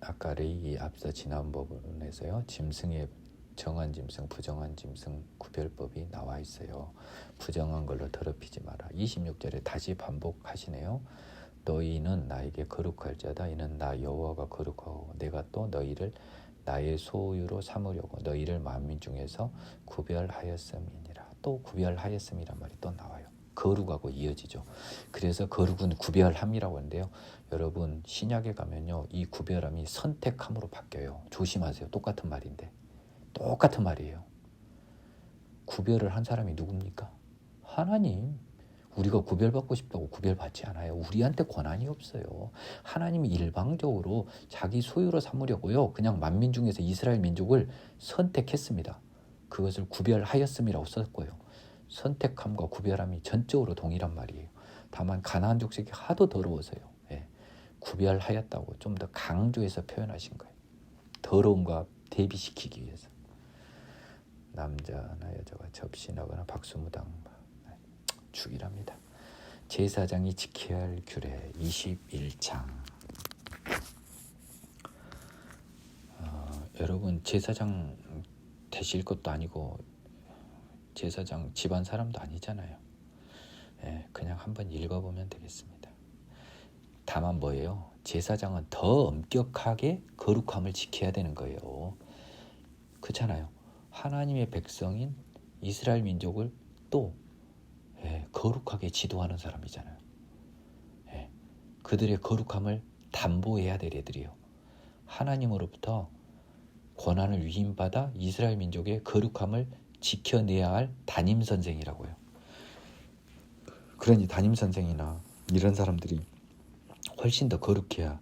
아까 레이기 앞서 지난 부분에서요, 짐승의 정한 짐승, 부정한 짐승 구별법이 나와 있어요. 부정한 걸로 더럽히지 마라. 26절에 다시 반복하시네요. 너희는 나에게 거룩할 자다. 이는 나 여호와가 거룩하고 내가 또 너희를 나의 소유로 삼으려고 너희를 만민 중에서 구별하였음이니라. 또 구별하였음이란 말이 또 나와요. 거룩하고 이어지죠. 그래서 거룩은 구별함이라고 하는데요. 여러분 신약에 가면요, 이 구별함이 선택함으로 바뀌어요. 조심하세요. 똑같은 말인데. 똑같은 말이에요. 구별을 한 사람이 누굽니까? 하나님. 우리가 구별받고 싶다고 구별받지 않아요. 우리한테 권한이 없어요. 하나님이 일방적으로 자기 소유로 삼으려고요. 그냥 만민 중에서 이스라엘 민족을 선택했습니다. 그것을 구별하였음이라고 썼고요. 선택함과 구별함이 전적으로 동일한 말이에요. 다만 가나안 족속이 하도 더러워서요. 예, 구별하였다고 좀 더 강조해서 표현하신 거예요. 더러움과 대비시키기 위해서. 남자나 여자가 접신하거나 박수무당 죽이랍니다. 제사장이 지켜야 할 규례 21장. 여러분 제사장 되실 것도 아니고 제사장 집안 사람도 아니잖아요. 예, 그냥 한번 읽어보면 되겠습니다. 다만 뭐예요? 제사장은 더 엄격하게 거룩함을 지켜야 되는 거예요. 그렇잖아요. 하나님의 백성인 이스라엘 민족을 또 거룩하게 지도하는 사람이잖아요. 그들의 거룩함을 담보해야 될 애들이에요. 하나님으로부터 권한을 위임받아 이스라엘 민족의 거룩함을 지켜내야 할 담임선생이라고요. 그러니 담임선생이나 이런 사람들이 훨씬 더 거룩해야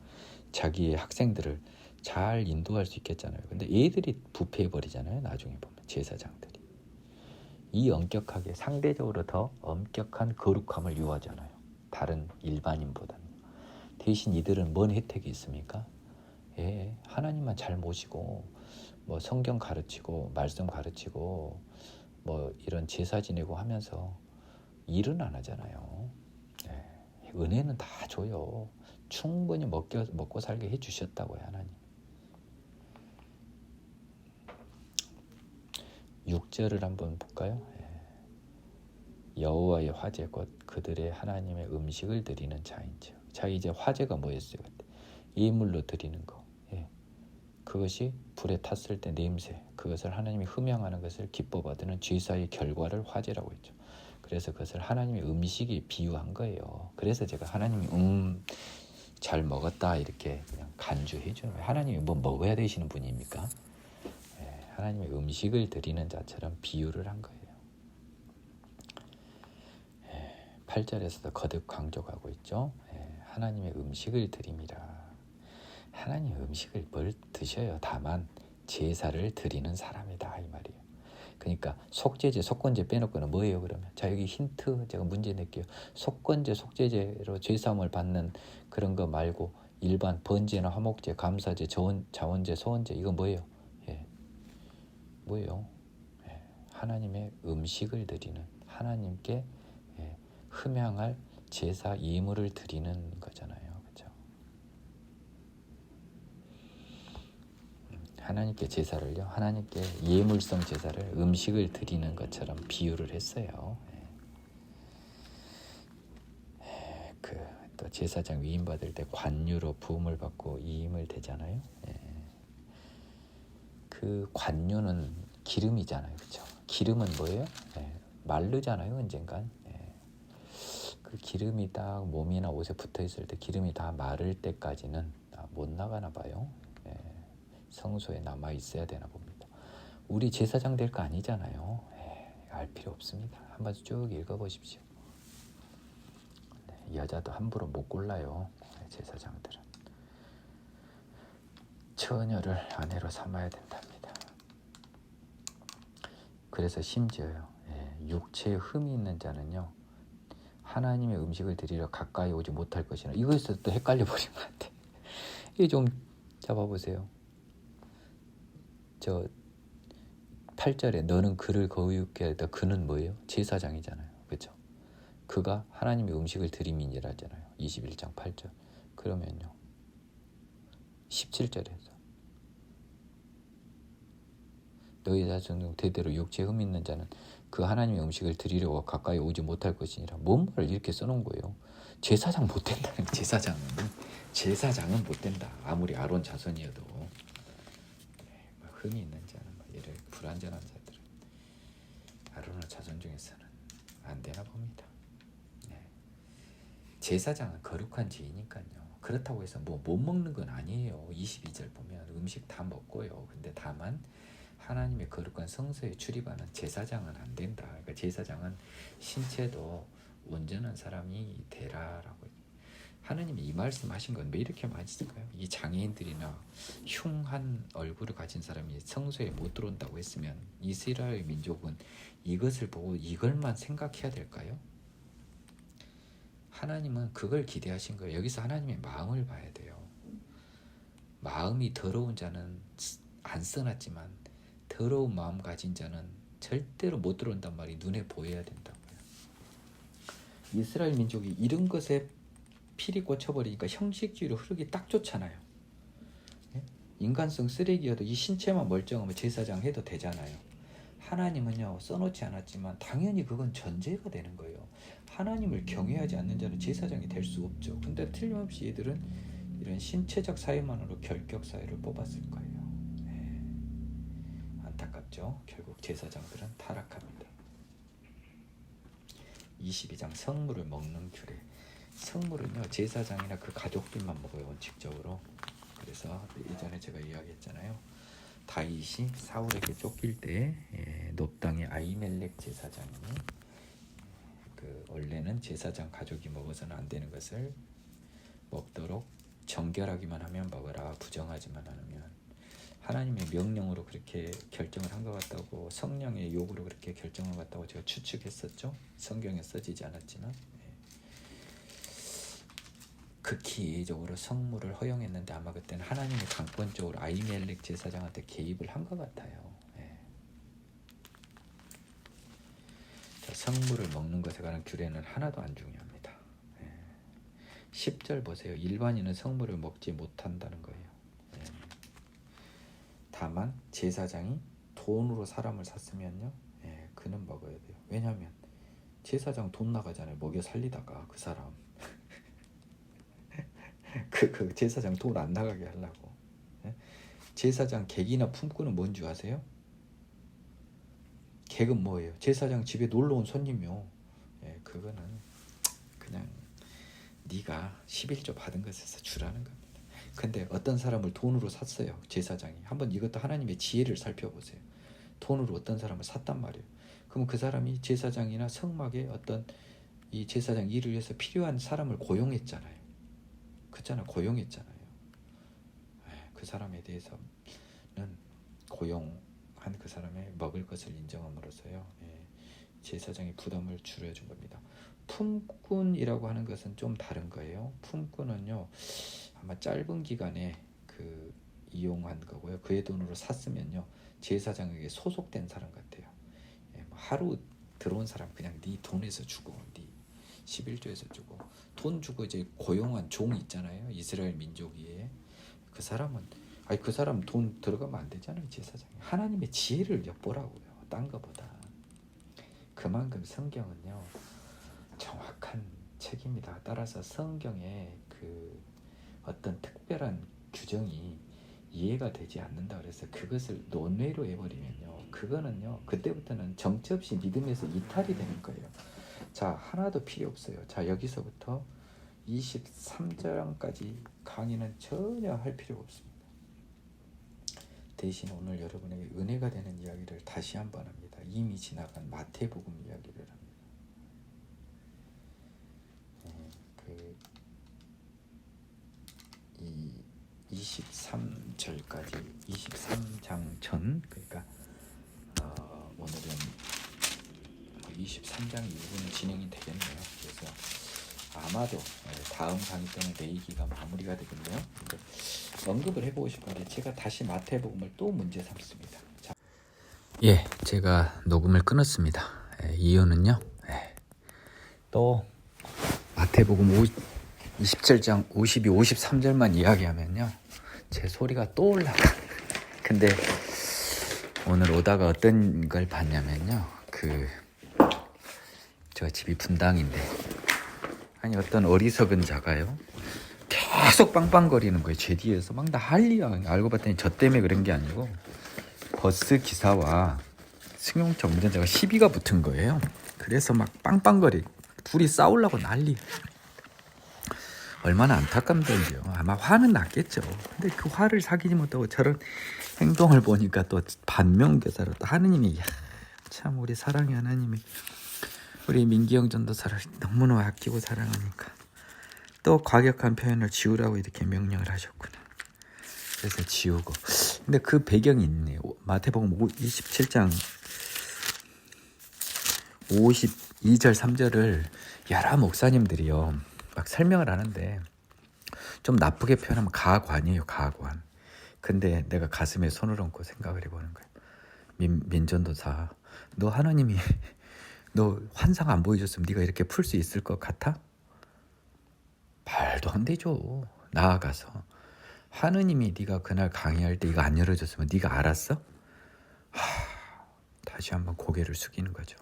자기의 학생들을 잘 인도할 수 있겠잖아요. 근데 얘들이 부패해버리잖아요. 나중에 보면 제사장들이. 이 엄격하게 상대적으로 더 엄격한 거룩함을 요하잖아요. 다른 일반인보다는. 대신 이들은 뭔 혜택이 있습니까? 하나님만 잘 모시고 뭐 성경 가르치고 말씀 가르치고 뭐 이런 제사 지내고 하면서 일은 안 하잖아요. 은혜는 다 줘요. 충분히 먹고 살게 해주셨다고요. 하나님. 6절을 한번 볼까요? 여호와의 화제 곧 그들의 하나님의 음식을 드리는 자인지요. 자, 이제 화제가 뭐였어요? 예물로 드리는 거. 그것이 불에 탔을 때 냄새, 그것을 하나님이 흠양하는 것을 기뻐 받는 제사의 결과를 화제라고 했죠. 그래서 그것을 하나님의 음식에 비유한 거예요. 그래서 제가 하나님이 잘 먹었다 이렇게 그냥 간주해 주는 거예요. 하나님이 뭐 먹어야 되시는 분입니까? 하나님의 음식을 드리는 자처럼 비유를 한 거예요. 8절에서도 거듭 강조하고 있죠. 하나님의 음식을 드림이라. 하나님의 음식을 뭘 드셔요. 다만 제사를 드리는 사람이다 이 말이에요. 그러니까 속죄제, 속건제 빼놓고는 뭐예요 그러면? 자, 여기 힌트 제가 문제 낼게요. 속건제, 속죄제로 죄사함을 받는 그런 거 말고 일반 번제나 화목제, 감사제, 자원제, 소원제 이건 뭐예요? 뭐예요? 하나님의 음식을 드리는, 하나님께 흠양할 제사 예물을 드리는 거잖아요. 그렇죠? 하나님께 제사를요, 하나님께 예물성 제사를 음식을 드리는 것처럼 비유를 했어요. 또 제사장 위임 받을 때 관유로 부음을 받고 이임을 대잖아요. 그 관유는 기름이잖아요. 그렇죠? 기름은 뭐예요? 마르잖아요. 언젠간. 그 기름이 딱 몸이나 옷에 붙어 있을 때 기름이 다 마를 때까지는 못 나가나 봐요. 성소에 남아 있어야 되나 봅니다. 우리 제사장 될 거 아니잖아요. 알 필요 없습니다. 한번 쭉 읽어보십시오. 여자도 함부로 못 골라요. 제사장들은 처녀를 아내로 삼아야 된답니다. 그래서 심지어요, 육체에 흠이 있는 자는요, 하나님의 음식을 드리러 가까이 오지 못할 것이나. 이거에서 또 헷갈려 버린 것 같아. 이게 좀 잡아보세요. 저 8절에 너는 그를 거룩게 하다. 그는 뭐예요? 제사장이잖아요. 그렇죠? 그가 하나님의 음식을 드림이니라잖아요. 21장 8절. 그러면요, 17절에서 너희 자손 대대로 육체에 흠 있는 자는 그 하나님의 음식을 드리려고 가까이 오지 못할 것이니라. 뭔 말을 이렇게 써놓은 거예요. 제사장 못 된다는. 제사장은 못 된다. 아무리 아론 자손이어도. 흠이 있는 자는 예를 불완전한 자들은 아론의 자손 중에서는 안 되나 봅니다. 제사장은 거룩한 죄이니까요. 그렇다고 해서 뭐 못 먹는 건 아니에요. 22절 보면 음식 다 먹고요. 근데 다만 하나님의 거룩한 성소에 출입하는 제사장은 안 된다. 그러니까 제사장은 신체도 온전한 사람이 되라라고 하느님이 이 말씀하신 건 왜 이렇게 많이 쓸까요? 이 장애인들이나 흉한 얼굴을 가진 사람이 성소에 못 들어온다고 했으면 이스라엘 민족은 이것을 보고 이걸만 생각해야 될까요? 하나님은 그걸 기대하신 거예요. 여기서 하나님의 마음을 봐야 돼요. 마음이 더러운 자는 안 써놨지만 더러운 마음 가진 자는 절대로 못 들어온단 말이 눈에 보여야 된다고요. 이스라엘 민족이 이런 것에 필이 꽂혀버리니까 형식주의로 흐르기 딱 좋잖아요. 인간성 쓰레기여도 이 신체만 멀쩡하면 제사장 해도 되잖아요. 하나님은요 써놓지 않았지만 당연히 그건 전제가 되는 거예요. 하나님을 경외하지 않는 자는 제사장이 될 수 없죠. 근데 틀림없이 얘들은 이런 신체적 사회만으로 결격 사회를 뽑았을 거예요. 안타깝죠. 결국 제사장들은 타락합니다. 22장 성물을 먹는 규례. 성물은요 제사장이나 그 가족들만 먹어요, 원칙적으로. 그래서 예전에 제가 이야기했잖아요. 다윗이 사울에게 쫓길 때 높당의 아히멜렉 제사장이 원래는 제사장 가족이 먹어서는 안 되는 것을 먹도록 정결하기만 하면 먹어라, 부정하지만 않으면. 하나님의 명령으로 그렇게 결정을 한 것 같다고, 성령의 요구로 그렇게 결정한 것 같다고 제가 추측했었죠. 성경에 써지지 않았지만 극히 예외적으로 성물을 허용했는데 아마 그때는 하나님이 강권적으로 아히멜렉 제사장한테 개입을 한 것 같아요. 자, 성물을 먹는 것에 관한 규례는 하나도 안 중요합니다. 10절 보세요. 일반인은 성물을 먹지 못한다는 거예요. 다만 제사장이 돈으로 사람을 샀으면요, 그는 먹어야 돼요. 왜냐하면 제사장 돈 나가잖아요. 먹여 살리다가 그 사람 그 제사장 돈 안 나가게 하려고. 제사장 객이나 품꾼은 뭔 줄 아세요? 객은 뭐예요? 제사장 집에 놀러 온 손님이요. 그거는 그냥 네가 11조 받은 것에서 주라는 겁니다. 근데 어떤 사람을 돈으로 샀어요, 제사장이. 한번 이것도 하나님의 지혜를 살펴보세요. 돈으로 어떤 사람을 샀단 말이에요. 그럼 그 사람이 제사장이나 성막에 어떤 이 제사장 일을 위해서 필요한 사람을 고용했잖아요. 그렇잖아요. 고용했잖아요. 그 사람에 대해서는 고용한 그 사람의 먹을 것을 인정함으로써요, 제사장이 부담을 줄여준 겁니다. 품꾼이라고 하는 것은 좀 다른 거예요. 품꾼은요 아마 짧은 기간에 이용한 거고요. 그의 돈으로 샀으면요 제사장에게 소속된 사람 같아요. 하루 들어온 사람 그냥 네 돈에서 주고, 네 11조에서 주고, 돈 주고 이제 고용한 종이 있잖아요. 이스라엘 민족이에 그 사람은 그 사람 돈 들어가면 안 되잖아요. 제사장이 하나님의 지혜를 엿보라고요. 딴 거보다. 그만큼 성경은요 정확한 책입니다. 따라서 성경에 어떤 특별한 규정이 이해가 되지 않는다 그래서 그것을 논외로 해버리면요, 그거는요 그때부터는 정체 없이 믿음에서 이탈이 되는 거예요. 자, 하나도 필요 없어요. 자, 여기서부터 23장까지 강의는 전혀 할 필요가 없습니다. 대신 오늘 여러분에게 은혜가 되는 이야기를 다시 한번 합니다. 이미 지나간 마태복음 이야기를 합니다. 이 23절까지 23장 전, 그러니까 오늘은 23장 이후는 진행이 되겠네요. 그래서 아마도 다음 강의 때는 내일기가 마무리가 되겠네요. 언급을 해보고 싶은데 제가 다시 마태복음을 또 문제 삼습니다. 자. 제가 녹음을 끊었습니다. 이유는요, 또 마태복음 27장 52, 53절만 이야기하면요 제 소리가 또 올라가. 근데 오늘 오다가 어떤 걸 봤냐면요, 저 집이 분당인데 어떤 어리석은 자가요 계속 빵빵거리는 거예요. 제 뒤에서 막 난리야. 알고 봤더니 저 때문에 그런 게 아니고 버스 기사와 승용차 운전자가 시비가 붙은 거예요. 그래서 막 빵빵거리고 둘이 싸우려고 난리. 얼마나 안타깝던지요. 아마 화는 났겠죠. 근데 그 화를 사귀지 못하고 저런 행동을 보니까 또 반면교사로 또 하느님이 참 우리 사랑의 하나님이 우리 민기영 전도사를 너무나 아끼고 사랑하니까 또 과격한 표현을 지우라고 이렇게 명령을 하셨구나. 그래서 지우고. 근데 그 배경이 있네. 마태복음 27장 52절 3절을 여러 목사님들이요 막 설명을 하는데 좀 나쁘게 표현하면 가관이에요. 가관. 근데 내가 가슴에 손을 얹고 생각을 해보는 거예요. 민전도사, 너 하나님이 너 환상 안 보여줬으면 네가 이렇게 풀 수 있을 것 같아? 말도 안 되죠. 나아가서 하느님이 네가 그날 강의할 때 이거 안 열어줬으면 네가 알았어? 다시 한번 고개를 숙이는 거죠.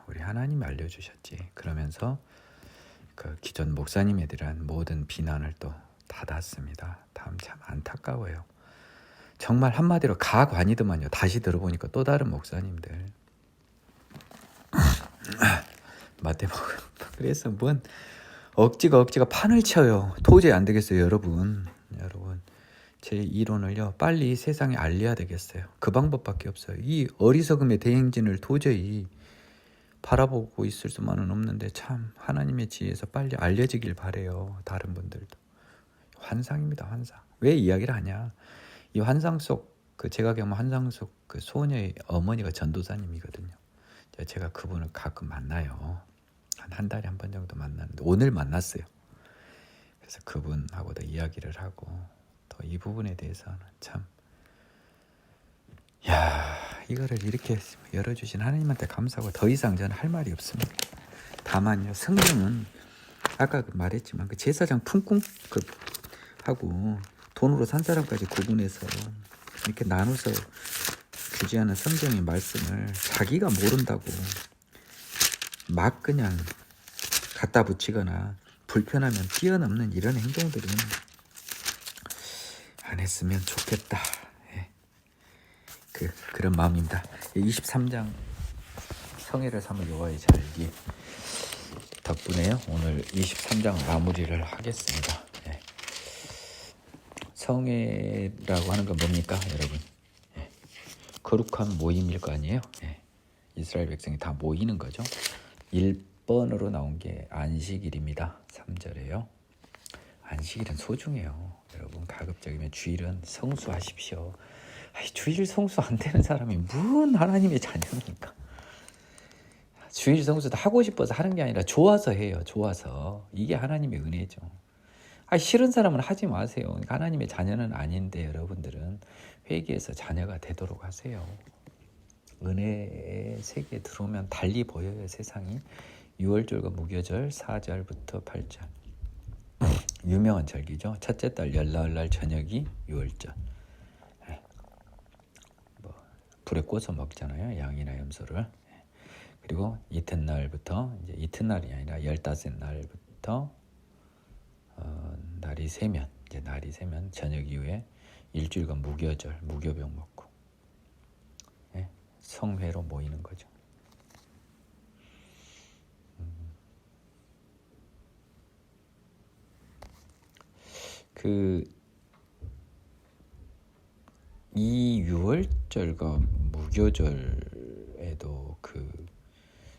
우리 하나님이 알려주셨지. 그러면서 그 기존 목사님에 대한 모든 비난을 또 닫았습니다. 참 안타까워요. 정말 한마디로 가관이더만요. 다시 들어보니까 또 다른 목사님들. 마태복음. 그래서 뭔 억지가 판을 쳐요. 도저히 안 되겠어요, 여러분. 제 이론을요 빨리 세상에 알려야 되겠어요. 그 방법밖에 없어요. 이 어리석음의 대행진을 도저히 바라보고 있을 수만은 없는데 참 하나님의 지혜에서 빨리 알려지길 바래요. 다른 분들도. 환상입니다. 환상. 왜 이야기를 하냐. 이 환상 속 제가 경험한 환상 속 그 소녀의 어머니가 전도사님이거든요. 제가 그분을 가끔 만나요. 한 달에 한 번 정도 만나는데 오늘 만났어요. 그래서 그분하고도 이야기를 하고 또 이 부분에 대해서는 참 이거를 이렇게 열어주신 하나님한테 감사하고 더 이상 저는 할 말이 없습니다. 다만요 성경은 아까 말했지만 그 제사장 품꾼 하고 돈으로 산 사람까지 구분해서 이렇게 나눠서 규제하는 성경의 말씀을 자기가 모른다고 막 그냥 갖다 붙이거나 불편하면 뛰어넘는 이런 행동들은 안 했으면 좋겠다. 그런 마음입니다. 23장 성회를 삼을 여호와의 절기 덕분에요. 오늘 23장 마무리를 하겠습니다. 성회라고 하는 건 뭡니까, 여러분? 거룩한 모임일 거 아니에요? 이스라엘 백성이 다 모이는 거죠. 1번으로 나온 게 안식일입니다. 3절에요. 안식일은 소중해요. 여러분 가급적이면 주일은 성수하십시오. 주일 성수 안 되는 사람이 무슨 하나님의 자녀입니까? 주일 성수도 하고 싶어서 하는 게 아니라 좋아서 해요. 좋아서. 이게 하나님의 은혜죠. 싫은 사람은 하지 마세요. 하나님의 자녀는 아닌데 여러분들은 회개해서 자녀가 되도록 하세요. 은혜의 세계에 들어오면 달리 보여요. 세상이. 유월절과 무교절 4절부터 8절 유명한 절기죠. 첫째 달 열나흘날 저녁이 유월절. 불에 구워서 먹잖아요. 양이나 염소를. 그리고 이튿날부터 이제 이튿날이 아니라 15날부터 날이 새면 저녁 이후에 일주일간 무교절, 무교병 먹고 성회로 모이는 거죠. 이 유월절과 무교절에도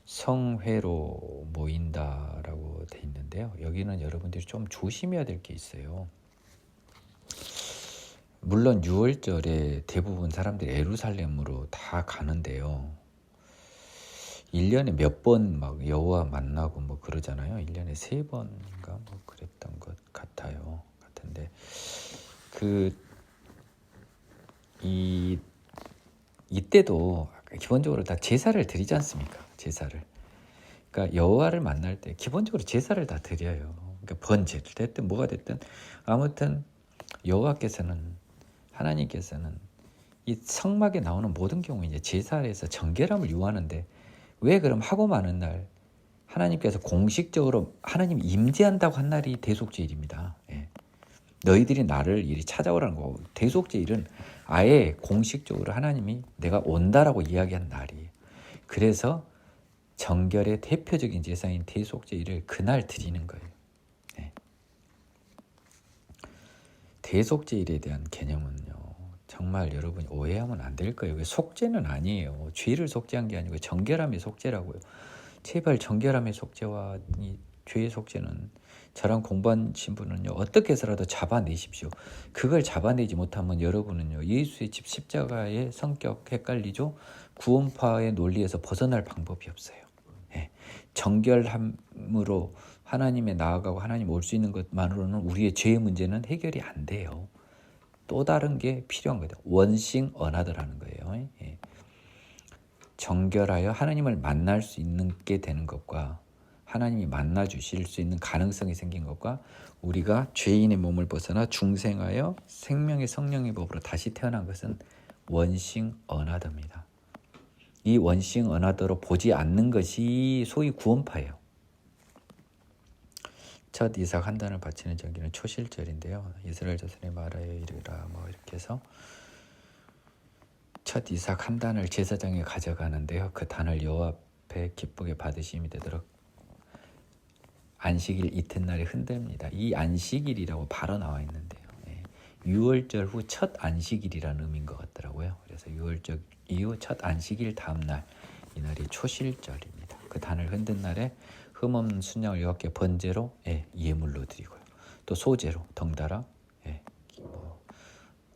성회로 모인다라고 돼 있는데요. 여기는 여러분들이 좀 조심해야 될 게 있어요. 물론 유월절에 대부분 사람들이 예루살렘으로 다 가는데요. 1년에 몇 번 막 여호와 만나고 뭐 그러잖아요. 1년에 3번인가 뭐 그랬던 것 같은데 이때도 기본적으로 다 제사를 드리지 않습니까? 제사를. 그러니까 여호와를 만날 때 기본적으로 제사를 다 드려요. 그러니까 번제를 됐든 뭐가 됐든 아무튼 하나님께서는 이 성막에 나오는 모든 경우에 이제 제사에서 정결함을 요하는데 왜 그럼 하고 많은 날 하나님께서 공식적으로 하나님이 임재한다고 한 날이 대속제일입니다. 너희들이 나를 이리 찾아오라는 거고 대속제일은 아예 공식적으로 하나님이 내가 온다라고 이야기한 날이에요. 그래서 정결의 대표적인 제사인 대속제일을 그날 드리는 거예요. 대속제일에 대한 개념은요 정말 여러분 오해하면 안 될 거예요. 속죄는 아니에요. 죄를 속죄한 게 아니고 정결함의 속죄라고요. 제발 정결함의 속죄와 이 죄의 속죄는 저랑 공부하신 분은요 어떻게 해서라도 잡아내십시오. 그걸 잡아내지 못하면 여러분은요 예수의 십자가의 성격 헷갈리죠. 구원파의 논리에서 벗어날 방법이 없어요. 예. 정결함으로 하나님에 나아가고 하나님 올 수 있는 것만으로는 우리의 죄의 문제는 해결이 안 돼요. 또 다른 게 필요한 거예요. 원싱 어나더라는 거예요. 예. 정결하여 하나님을 만날 수 있는 게 되는 것과 하나님이 만나 주실 수 있는 가능성이 생긴 것과 우리가 죄인의 몸을 벗어나 중생하여 생명의 성령의 법으로 다시 태어난 것은 원싱 어나더입니다. 이 원싱 어나더로 보지 않는 것이 소위 구원파예요. 첫 이삭 한 단을 바치는 절기는 초실절인데요. 이스라엘 자손이 말하여 이르라 뭐 이렇게 해서 첫 이삭 한 단을 제사장에 가져가는데요. 그 단을 여호와 앞에 기쁘게 받으심이 되도록 안식일 이튿날에 흔듭니다. 이 안식일이라고 바로 나와 있는데요. 예. 유월절 후 첫 안식일이라는 의미인 것 같더라고요. 그래서 유월절 이후 첫 안식일 다음 날 이날이 초실절입니다. 그 단을 흔든 날에 흠없는 순양을 여호와께 번제로 예물로 드리고요. 또 소제로 덩달아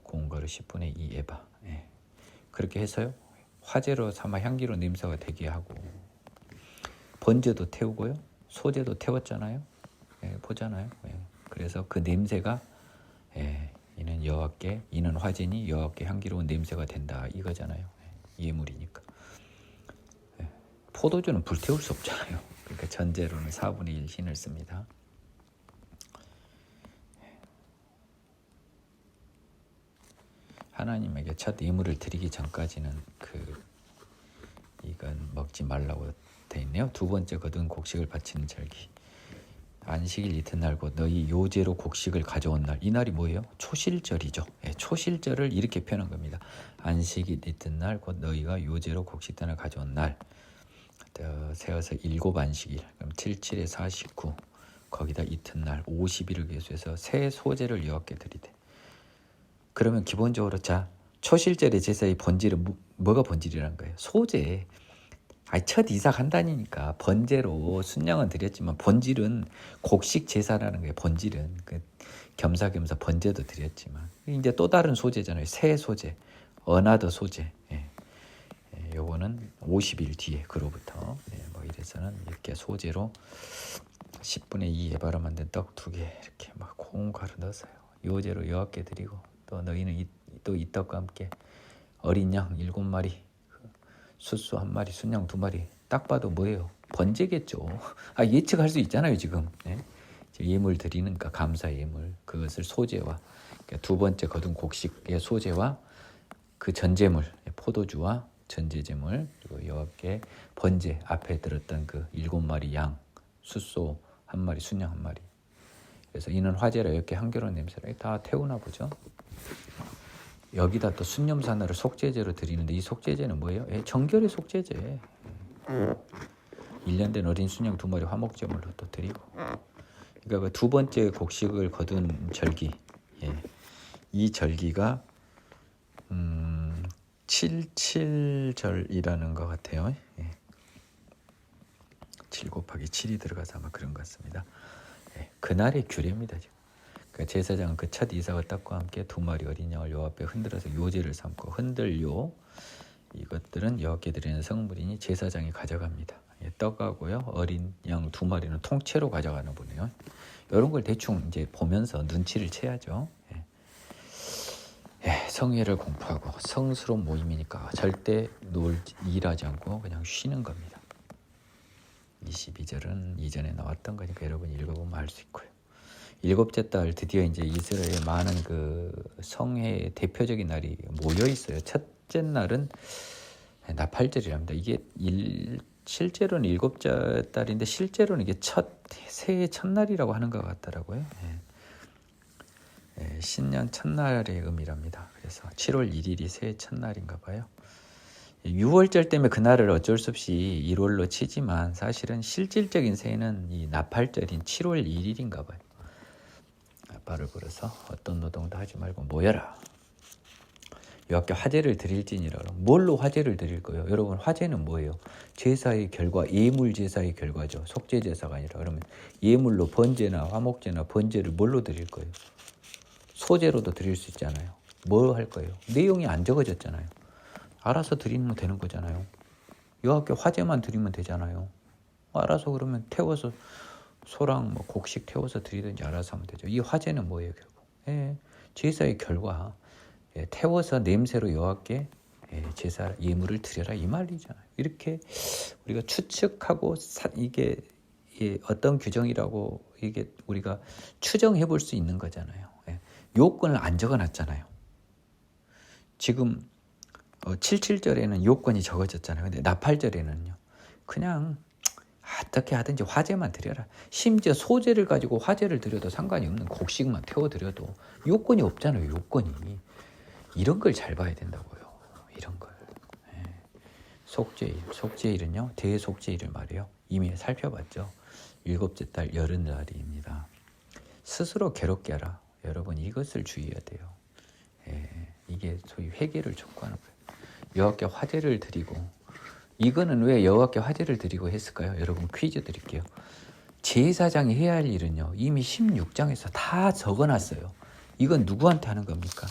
공거를 10분의 2 에바 그렇게 해서요. 화제로 삼아 향기로 냄새가 되게 하고 번제도 태우고요. 소제도 태웠잖아요. 보잖아요. 그래서 그 냄새가 이는 여호와께 이는 화제니 여호와께 향기로운 냄새가 된다 이거잖아요. 예물이니까. 포도주는 불태울 수 없잖아요. 그러니까 전제로는 4분의 1 흰을 씁니다. 하나님에게 첫 예물을 드리기 전까지는 이건 먹지 말라고 돼 있네요. 두 번째 거둔 곡식을 바치는 절기. 안식일 이튿날 곧 너희 요제로 곡식을 가져온 날. 이 날이 뭐예요? 초실절이죠. 초실절을 이렇게 표현한 겁니다. 안식일 이튿날 곧 너희가 요제로 곡식단을 가져온 날. 세어서 7 안식일. 그럼 7, 7에 49. 거기다 이튿날 50일을 계수해서 새 소제를 여호와께 드리되. 그러면 기본적으로 자 초실절의 제사의 본질은 뭐가 본질이라는 거예요? 소제. 첫 이삭 한 단이니까 번제로 순양은 드렸지만 본질은 곡식 제사라는 거예요. 본질은 겸사겸사 번제도 드렸지만 이제 또 다른 소제잖아요. 새 소제, 어나더 소제. 요거는 50일 뒤에 그로부터 뭐 이래서는 이렇게 소제로 10분의 2 에바로 만든 떡 2개 이렇게 막 콩가루 넣어서요. 요제로 여호와께 드리고 또 너희는 또 이 떡과 함께 어린 양 7마리, 숫소 1마리, 순양 2마리. 딱 봐도 뭐예요? 번제겠죠. 예측할 수 있잖아요 지금. 예물 드리는가 감사 예물 그것을 소제와 그러니까 두 번째 거둔 곡식의 소제와 그 전제물 포도주와 전제제물 그리고 여호와께 번제 앞에 들었던 그 7마리 양, 숫소 1마리, 순양 1마리. 그래서 이는 화제라 이렇게 향기로운 냄새를 다 태우나 보죠. 여기다 또 순념사나를 속죄제로 드리는데 이 속죄제는 뭐예요? 정결의 속죄제. 1년 된 어린 순양 2마리 화목제물로 또 드리고. 그러니까 그 두 번째 곡식을 거둔 절기. 이 절기가 77절이라는 것 같아요. 7 곱하기 7이 들어가서 아마 그런 것 같습니다. 그날의 규례입니다. 지금. 그러니까 제사장은 그 첫 이삭의 떡과 함께 2마리 어린 양을 여호와 앞에 흔들어서 요제를 삼고 흔들요. 이것들은 여호와께 드리는 성물이니 제사장이 가져갑니다. 떡하고요 어린 양 2마리는 통째로 가져가는 분이에요. 이런 걸 대충 이제 보면서 눈치를 채야죠. 성회를 공부하고 성스러운 모임이니까 절대 일하지 않고 그냥 쉬는 겁니다. 22절은 이전에 나왔던 거니까 여러분 읽어보면 알 수 있고요. 7째 달 드디어 이제 이스라엘에 많은 그 성회의 대표적인 날이 모여 있어요. 첫째 날은 나팔절이랍니다. 이게 실제로는 7째 달인데 실제로는 이게 새해 첫날이라고 하는 것 같더라고요. 신년 첫날의 의미랍니다. 그래서 7월 1일이 새해 첫날인가 봐요. 6월절 때문에 그날을 어쩔 수 없이 1월로 치지만 사실은 실질적인 새해는 이 나팔절인 7월 1일인가 봐요. 나팔을 불어서 어떤 노동도 하지 말고 모여라. 여호와께 화제를 드릴지니라. 뭘로 화제를 드릴 거예요? 여러분, 화제는 뭐예요? 제사의 결과, 예물 제사의 결과죠. 속죄 제사가 아니라. 그러면 예물로 번제나 화목제나 번제를 뭘로 드릴 거예요? 소제로도 드릴 수 있잖아요. 뭐 할 거예요? 내용이 안 적어졌잖아요. 알아서 드리면 되는 거잖아요. 여호와께 화제만 드리면 되잖아요. 알아서 그러면 태워서 소랑 뭐 곡식 태워서 드리든지 알아서 하면 되죠. 이 화제는 뭐예요, 결국? 제사의 결과. 태워서 냄새로 여호와께 제사 예물을 드려라, 이 말이잖아요. 이렇게 우리가 추측하고 이게 어떤 규정이라고 이게 우리가 추정해 볼 수 있는 거잖아요. 요건을 안 적어놨잖아요. 지금 77절에는 요건이 적어졌잖아요. 근데 나팔절에는요, 그냥 어떻게 하든지 화제만 드려라. 심지어 소제를 가지고 화제를 드려도 상관이 없는 곡식만 태워드려도 요건이 없잖아요. 요건이. 이런 걸 잘 봐야 된다고요. 이런 걸. 속죄일은요, 대속죄일을 말이에요. 이미 살펴봤죠. 7째 달 여름날입니다. 스스로 괴롭게 하라. 여러분, 이것을 주의해야 돼요. 이게 소위 회개를 촉구하는 거예요. 여호와께 화제를 드리고, 이거는 왜 여호와께 화제를 드리고 했을까요? 여러분, 퀴즈 드릴게요. 제사장이 해야 할 일은요, 이미 16장에서 다 적어놨어요. 이건 누구한테 하는 겁니까?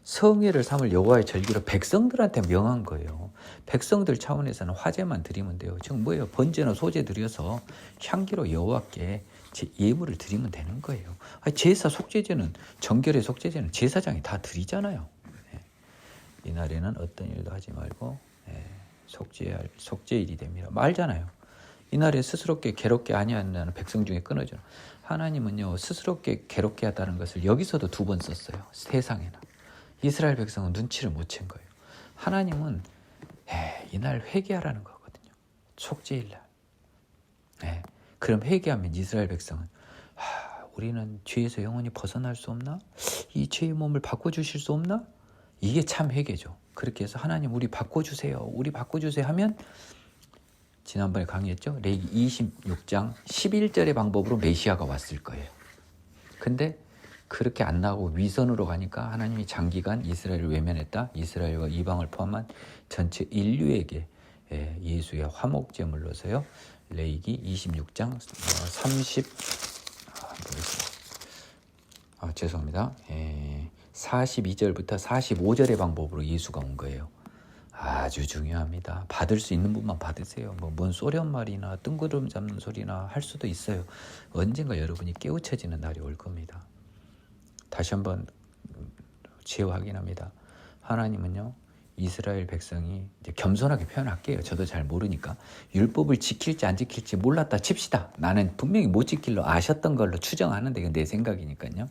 성회를 삼을 여호와의 절기로 백성들한테 명한 거예요. 백성들 차원에서는 화제만 드리면 돼요. 지금 뭐예요? 번제나 소제 드려서 향기로 여호와께 예물을 드리면 되는 거예요. 제사 속죄제는, 정결의 속죄제는 제사장이 다 드리잖아요. 이날에는 어떤 일도 하지 말고 속죄일이 됩니다. 말잖아요. 이날에 스스롭게 괴롭게 아니하는 백성 중에 끊어져. 하나님은요, 스스롭게 괴롭게 하다는 것을 여기서도 2번 썼어요. 세상에나. 이스라엘 백성은 눈치를 못 챈 거예요. 하나님은 이날 회개하라는 거거든요. 속죄일날. 그럼 회개하면 이스라엘 백성은 우리는 죄에서 영원히 벗어날 수 없나? 이 죄의 몸을 바꿔주실 수 없나? 이게 참 회개죠. 그렇게 해서 하나님 우리 바꿔주세요. 우리 바꿔주세요 하면, 지난번에 강의했죠. 레위기 26장 11절의 방법으로 메시아가 왔을 거예요. 근데 그렇게 안 나오고 위선으로 가니까 하나님이 장기간 이스라엘을 외면했다. 이스라엘과 이방을 포함한 전체 인류에게 예수의 화목제물로서요. 레위기 26장 42절부터 45절의 방법으로 예수가 온 거예요. 아주 중요합니다. 받을 수 있는 분만 받으세요. 뭔 소련말이나 뜬구름 잡는 소리나 할 수도 있어요. 언젠가 여러분이 깨우쳐지는 날이 올 겁니다. 다시 한번 재확인합니다. 하나님은요, 이스라엘 백성이, 이제 겸손하게 표현할게요. 저도 잘 모르니까. 율법을 지킬지 안 지킬지 몰랐다 칩시다. 나는 분명히 못 지킬로 아셨던 걸로 추정하는데, 이건 내 생각이니까요.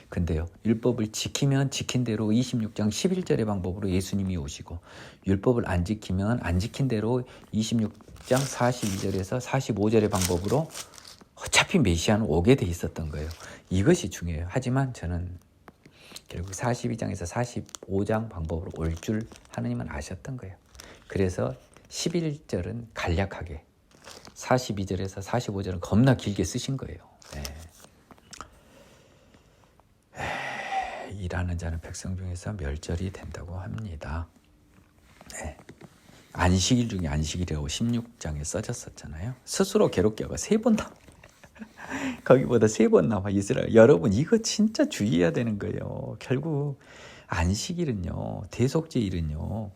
근데요, 율법을 지키면 지킨 대로 26장 11절의 방법으로 예수님이 오시고, 율법을 안 지키면 안 지킨 대로 26장 42절에서 45절의 방법으로 어차피 메시아는 오게 돼 있었던 거예요. 이것이 중요해요. 하지만 저는 결국 42장에서 45장 방법으로 올 줄 하나님은 아셨던 거예요. 그래서 11절은 간략하게, 42절에서 45절은 겁나 길게 쓰신 거예요. 일하는 자는 백성 중에서 멸절이 된다고 합니다. 안식일 중에 안식일이라고 16장에 써졌었잖아요. 스스로 괴롭게 하고 3번 나와. 거기보다 3번 나와. 이스라엘. 여러분, 이거 진짜 주의해야 되는 거예요. 결국 안식일은요, 대속죄일은요,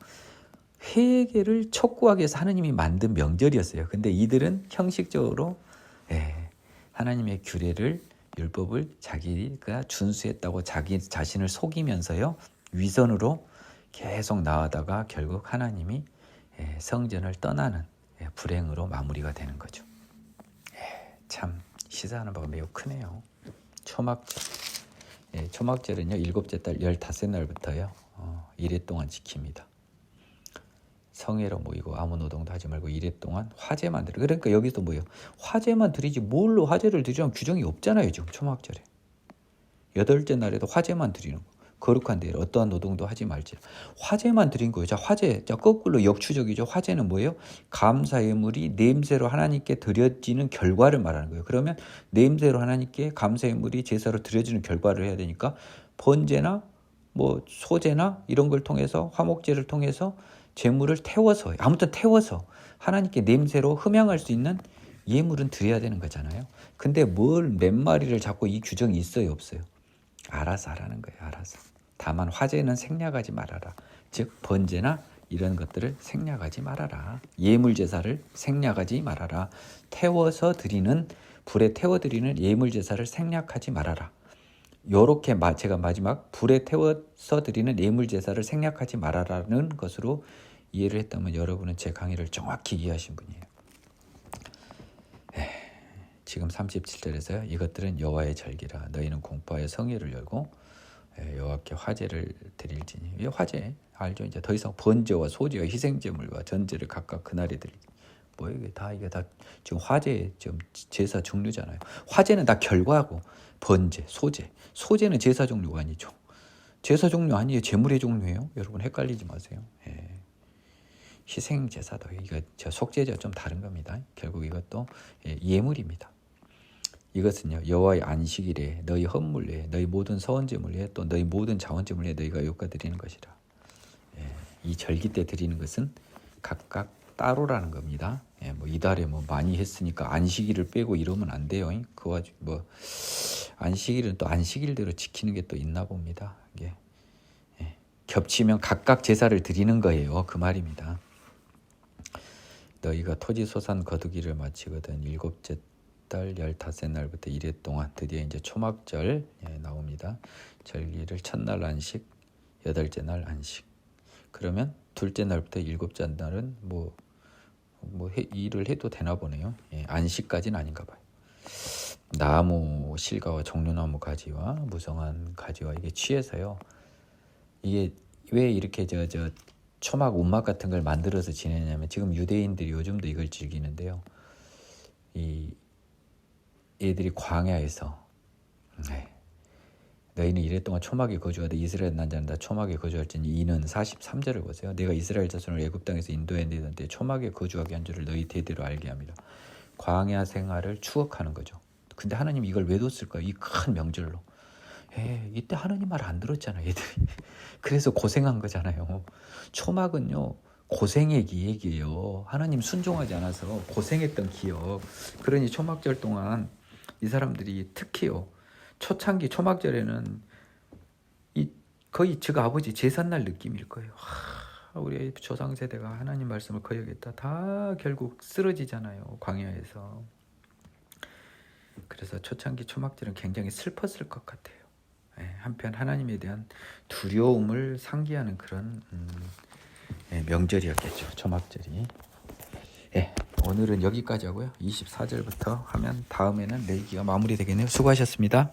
회개를 촉구하기 위해서 하나님이 만든 명절이었어요. 근데 이들은 형식적으로 하나님의 규례를, 율법을 자기가 준수했다고 자기 자신을 속이면서요, 위선으로 계속 나아다가 결국 하나님이 성전을 떠나는 불행으로 마무리가 되는 거죠. 참 시사하는 바가 매우 크네요. 초막절. 초막절은요, 7째 달 15날부터요 1회 동안 지킵니다. 성회로 모이고 아무 노동도 하지 말고 1회 동안 화제만 드려. 그러니까 여기서 뭐예요? 화제만 드리지 뭘로 화제를 드리라는 규정이 없잖아요. 지금 초막절에 8째 날에도 화제만 드리는 거. 거룩한 데에 어떠한 노동도 하지 말지. 화제만 드린 거예요. 자, 화제. 자, 거꾸로 역추적이죠. 화제는 뭐예요? 감사 예물이 냄새로 하나님께 드려지는 결과를 말하는 거예요. 그러면 냄새로 하나님께 감사 예물이 제사로 드려지는 결과를 해야 되니까 번제나 뭐 소제나 이런 걸 통해서 화목제를 통해서 제물을 태워서 아무튼 태워서 하나님께 냄새로 흠양할 수 있는 예물은 드려야 되는 거잖아요. 근데 뭘 몇 마리를 잡고 이 규정이 있어요, 없어요? 알아서 하라는 거예요. 알아서. 다만 화제는 생략하지 말아라. 즉 번제나 이런 것들을 생략하지 말아라. 예물 제사를 생략하지 말아라. 태워서 드리는 불에 태워 드리는 예물 제사를 생략하지 말아라. 요렇게 제가 마지막 불에 태워서 드리는 예물 제사를 생략하지 말아라는 것으로 이해를 했다면 여러분은 제 강의를 정확히 이해하신 분이에요. 지금 37절에서요. 이것들은 여호와의 절기라. 너희는 공포하여 성회를 열고 여호와께 화제를 드릴지니. 이 화제 알죠? 이제 더 이상 번제와 소제와 희생제물과 전제를 각각 그날에 드리지. 뭐 이게 다 지금 화제 지금 제사 종류잖아요. 화제는 다 결과고 번제, 소제는 제사 종류가 아니죠. 제사 종류 아니에요. 제물의 종류예요. 여러분 헷갈리지 마세요. 희생 제사도 이거 속죄제와 좀 다른 겁니다. 결국 이것도 예물입니다. 이것은요 여호와의 안식일에 너희 헌물에 너희 모든 서원제물에 또 너희 모든 자원제물에 너희가 엮어드리는 것이라. 이 절기 때 드리는 것은 각각 따로라는 겁니다. 뭐 이달에 뭐 많이 했으니까 안식일을 빼고 이러면 안 돼요. 그와 뭐 안식일은 또 안식일대로 지키는 게 또 있나 봅니다. 이게 겹치면 각각 제사를 드리는 거예요. 그 말입니다. 너희가 토지 소산 거두기를 마치거든 일곱째 달 15날부터 이래 동안 드디어 이제 초막절 나옵니다. 절기를 첫날 안식, 여덟째 날 안식. 그러면 둘째 날부터 일곱째 날은 뭐 일을 해도 되나 보네요. 안식까지는 아닌가 봐요. 나무 실과와 종려나무 가지와 무성한 가지와 이게 취해서요. 이게 왜 이렇게 저 초막 운막 같은 걸 만들어서 지내냐면 지금 유대인들이 요즘도 이걸 즐기는데요. 이 애들이 광야에서 너희는 이랫동안 초막에 거주하되 이스라엘 난자는 다 초막에 거주할지니 이는 43절을 보세요. 내가 이스라엘 자손을 애굽 땅에서 인도해 내던 때 초막에 거주하게 한 줄을 너희 대대로 알게 합니다. 광야 생활을 추억하는 거죠. 근데 하나님 이걸 왜 뒀을까요? 이 큰 명절로. 이때 하나님 말 안 들었잖아요, 애들이. 그래서 고생한 거잖아요. 초막은요 고생의 기획이에요. 하나님 순종하지 않아서 고생했던 기억. 그러니 초막절 동안 이 사람들이 특히요 초창기 초막절에는 거의 즉 아버지 제삿날 느낌일 거예요. 우리 조상 세대가 하나님 말씀을 거역했다. 다 결국 쓰러지잖아요, 광야에서. 그래서 초창기 초막절은 굉장히 슬펐을 것 같아요. 한편 하나님에 대한 두려움을 상기하는 그런 명절이었겠죠, 초막절이. 오늘은 여기까지 하고요. 24절부터 하면 다음에는 레위기가 마무리되겠네요. 수고하셨습니다.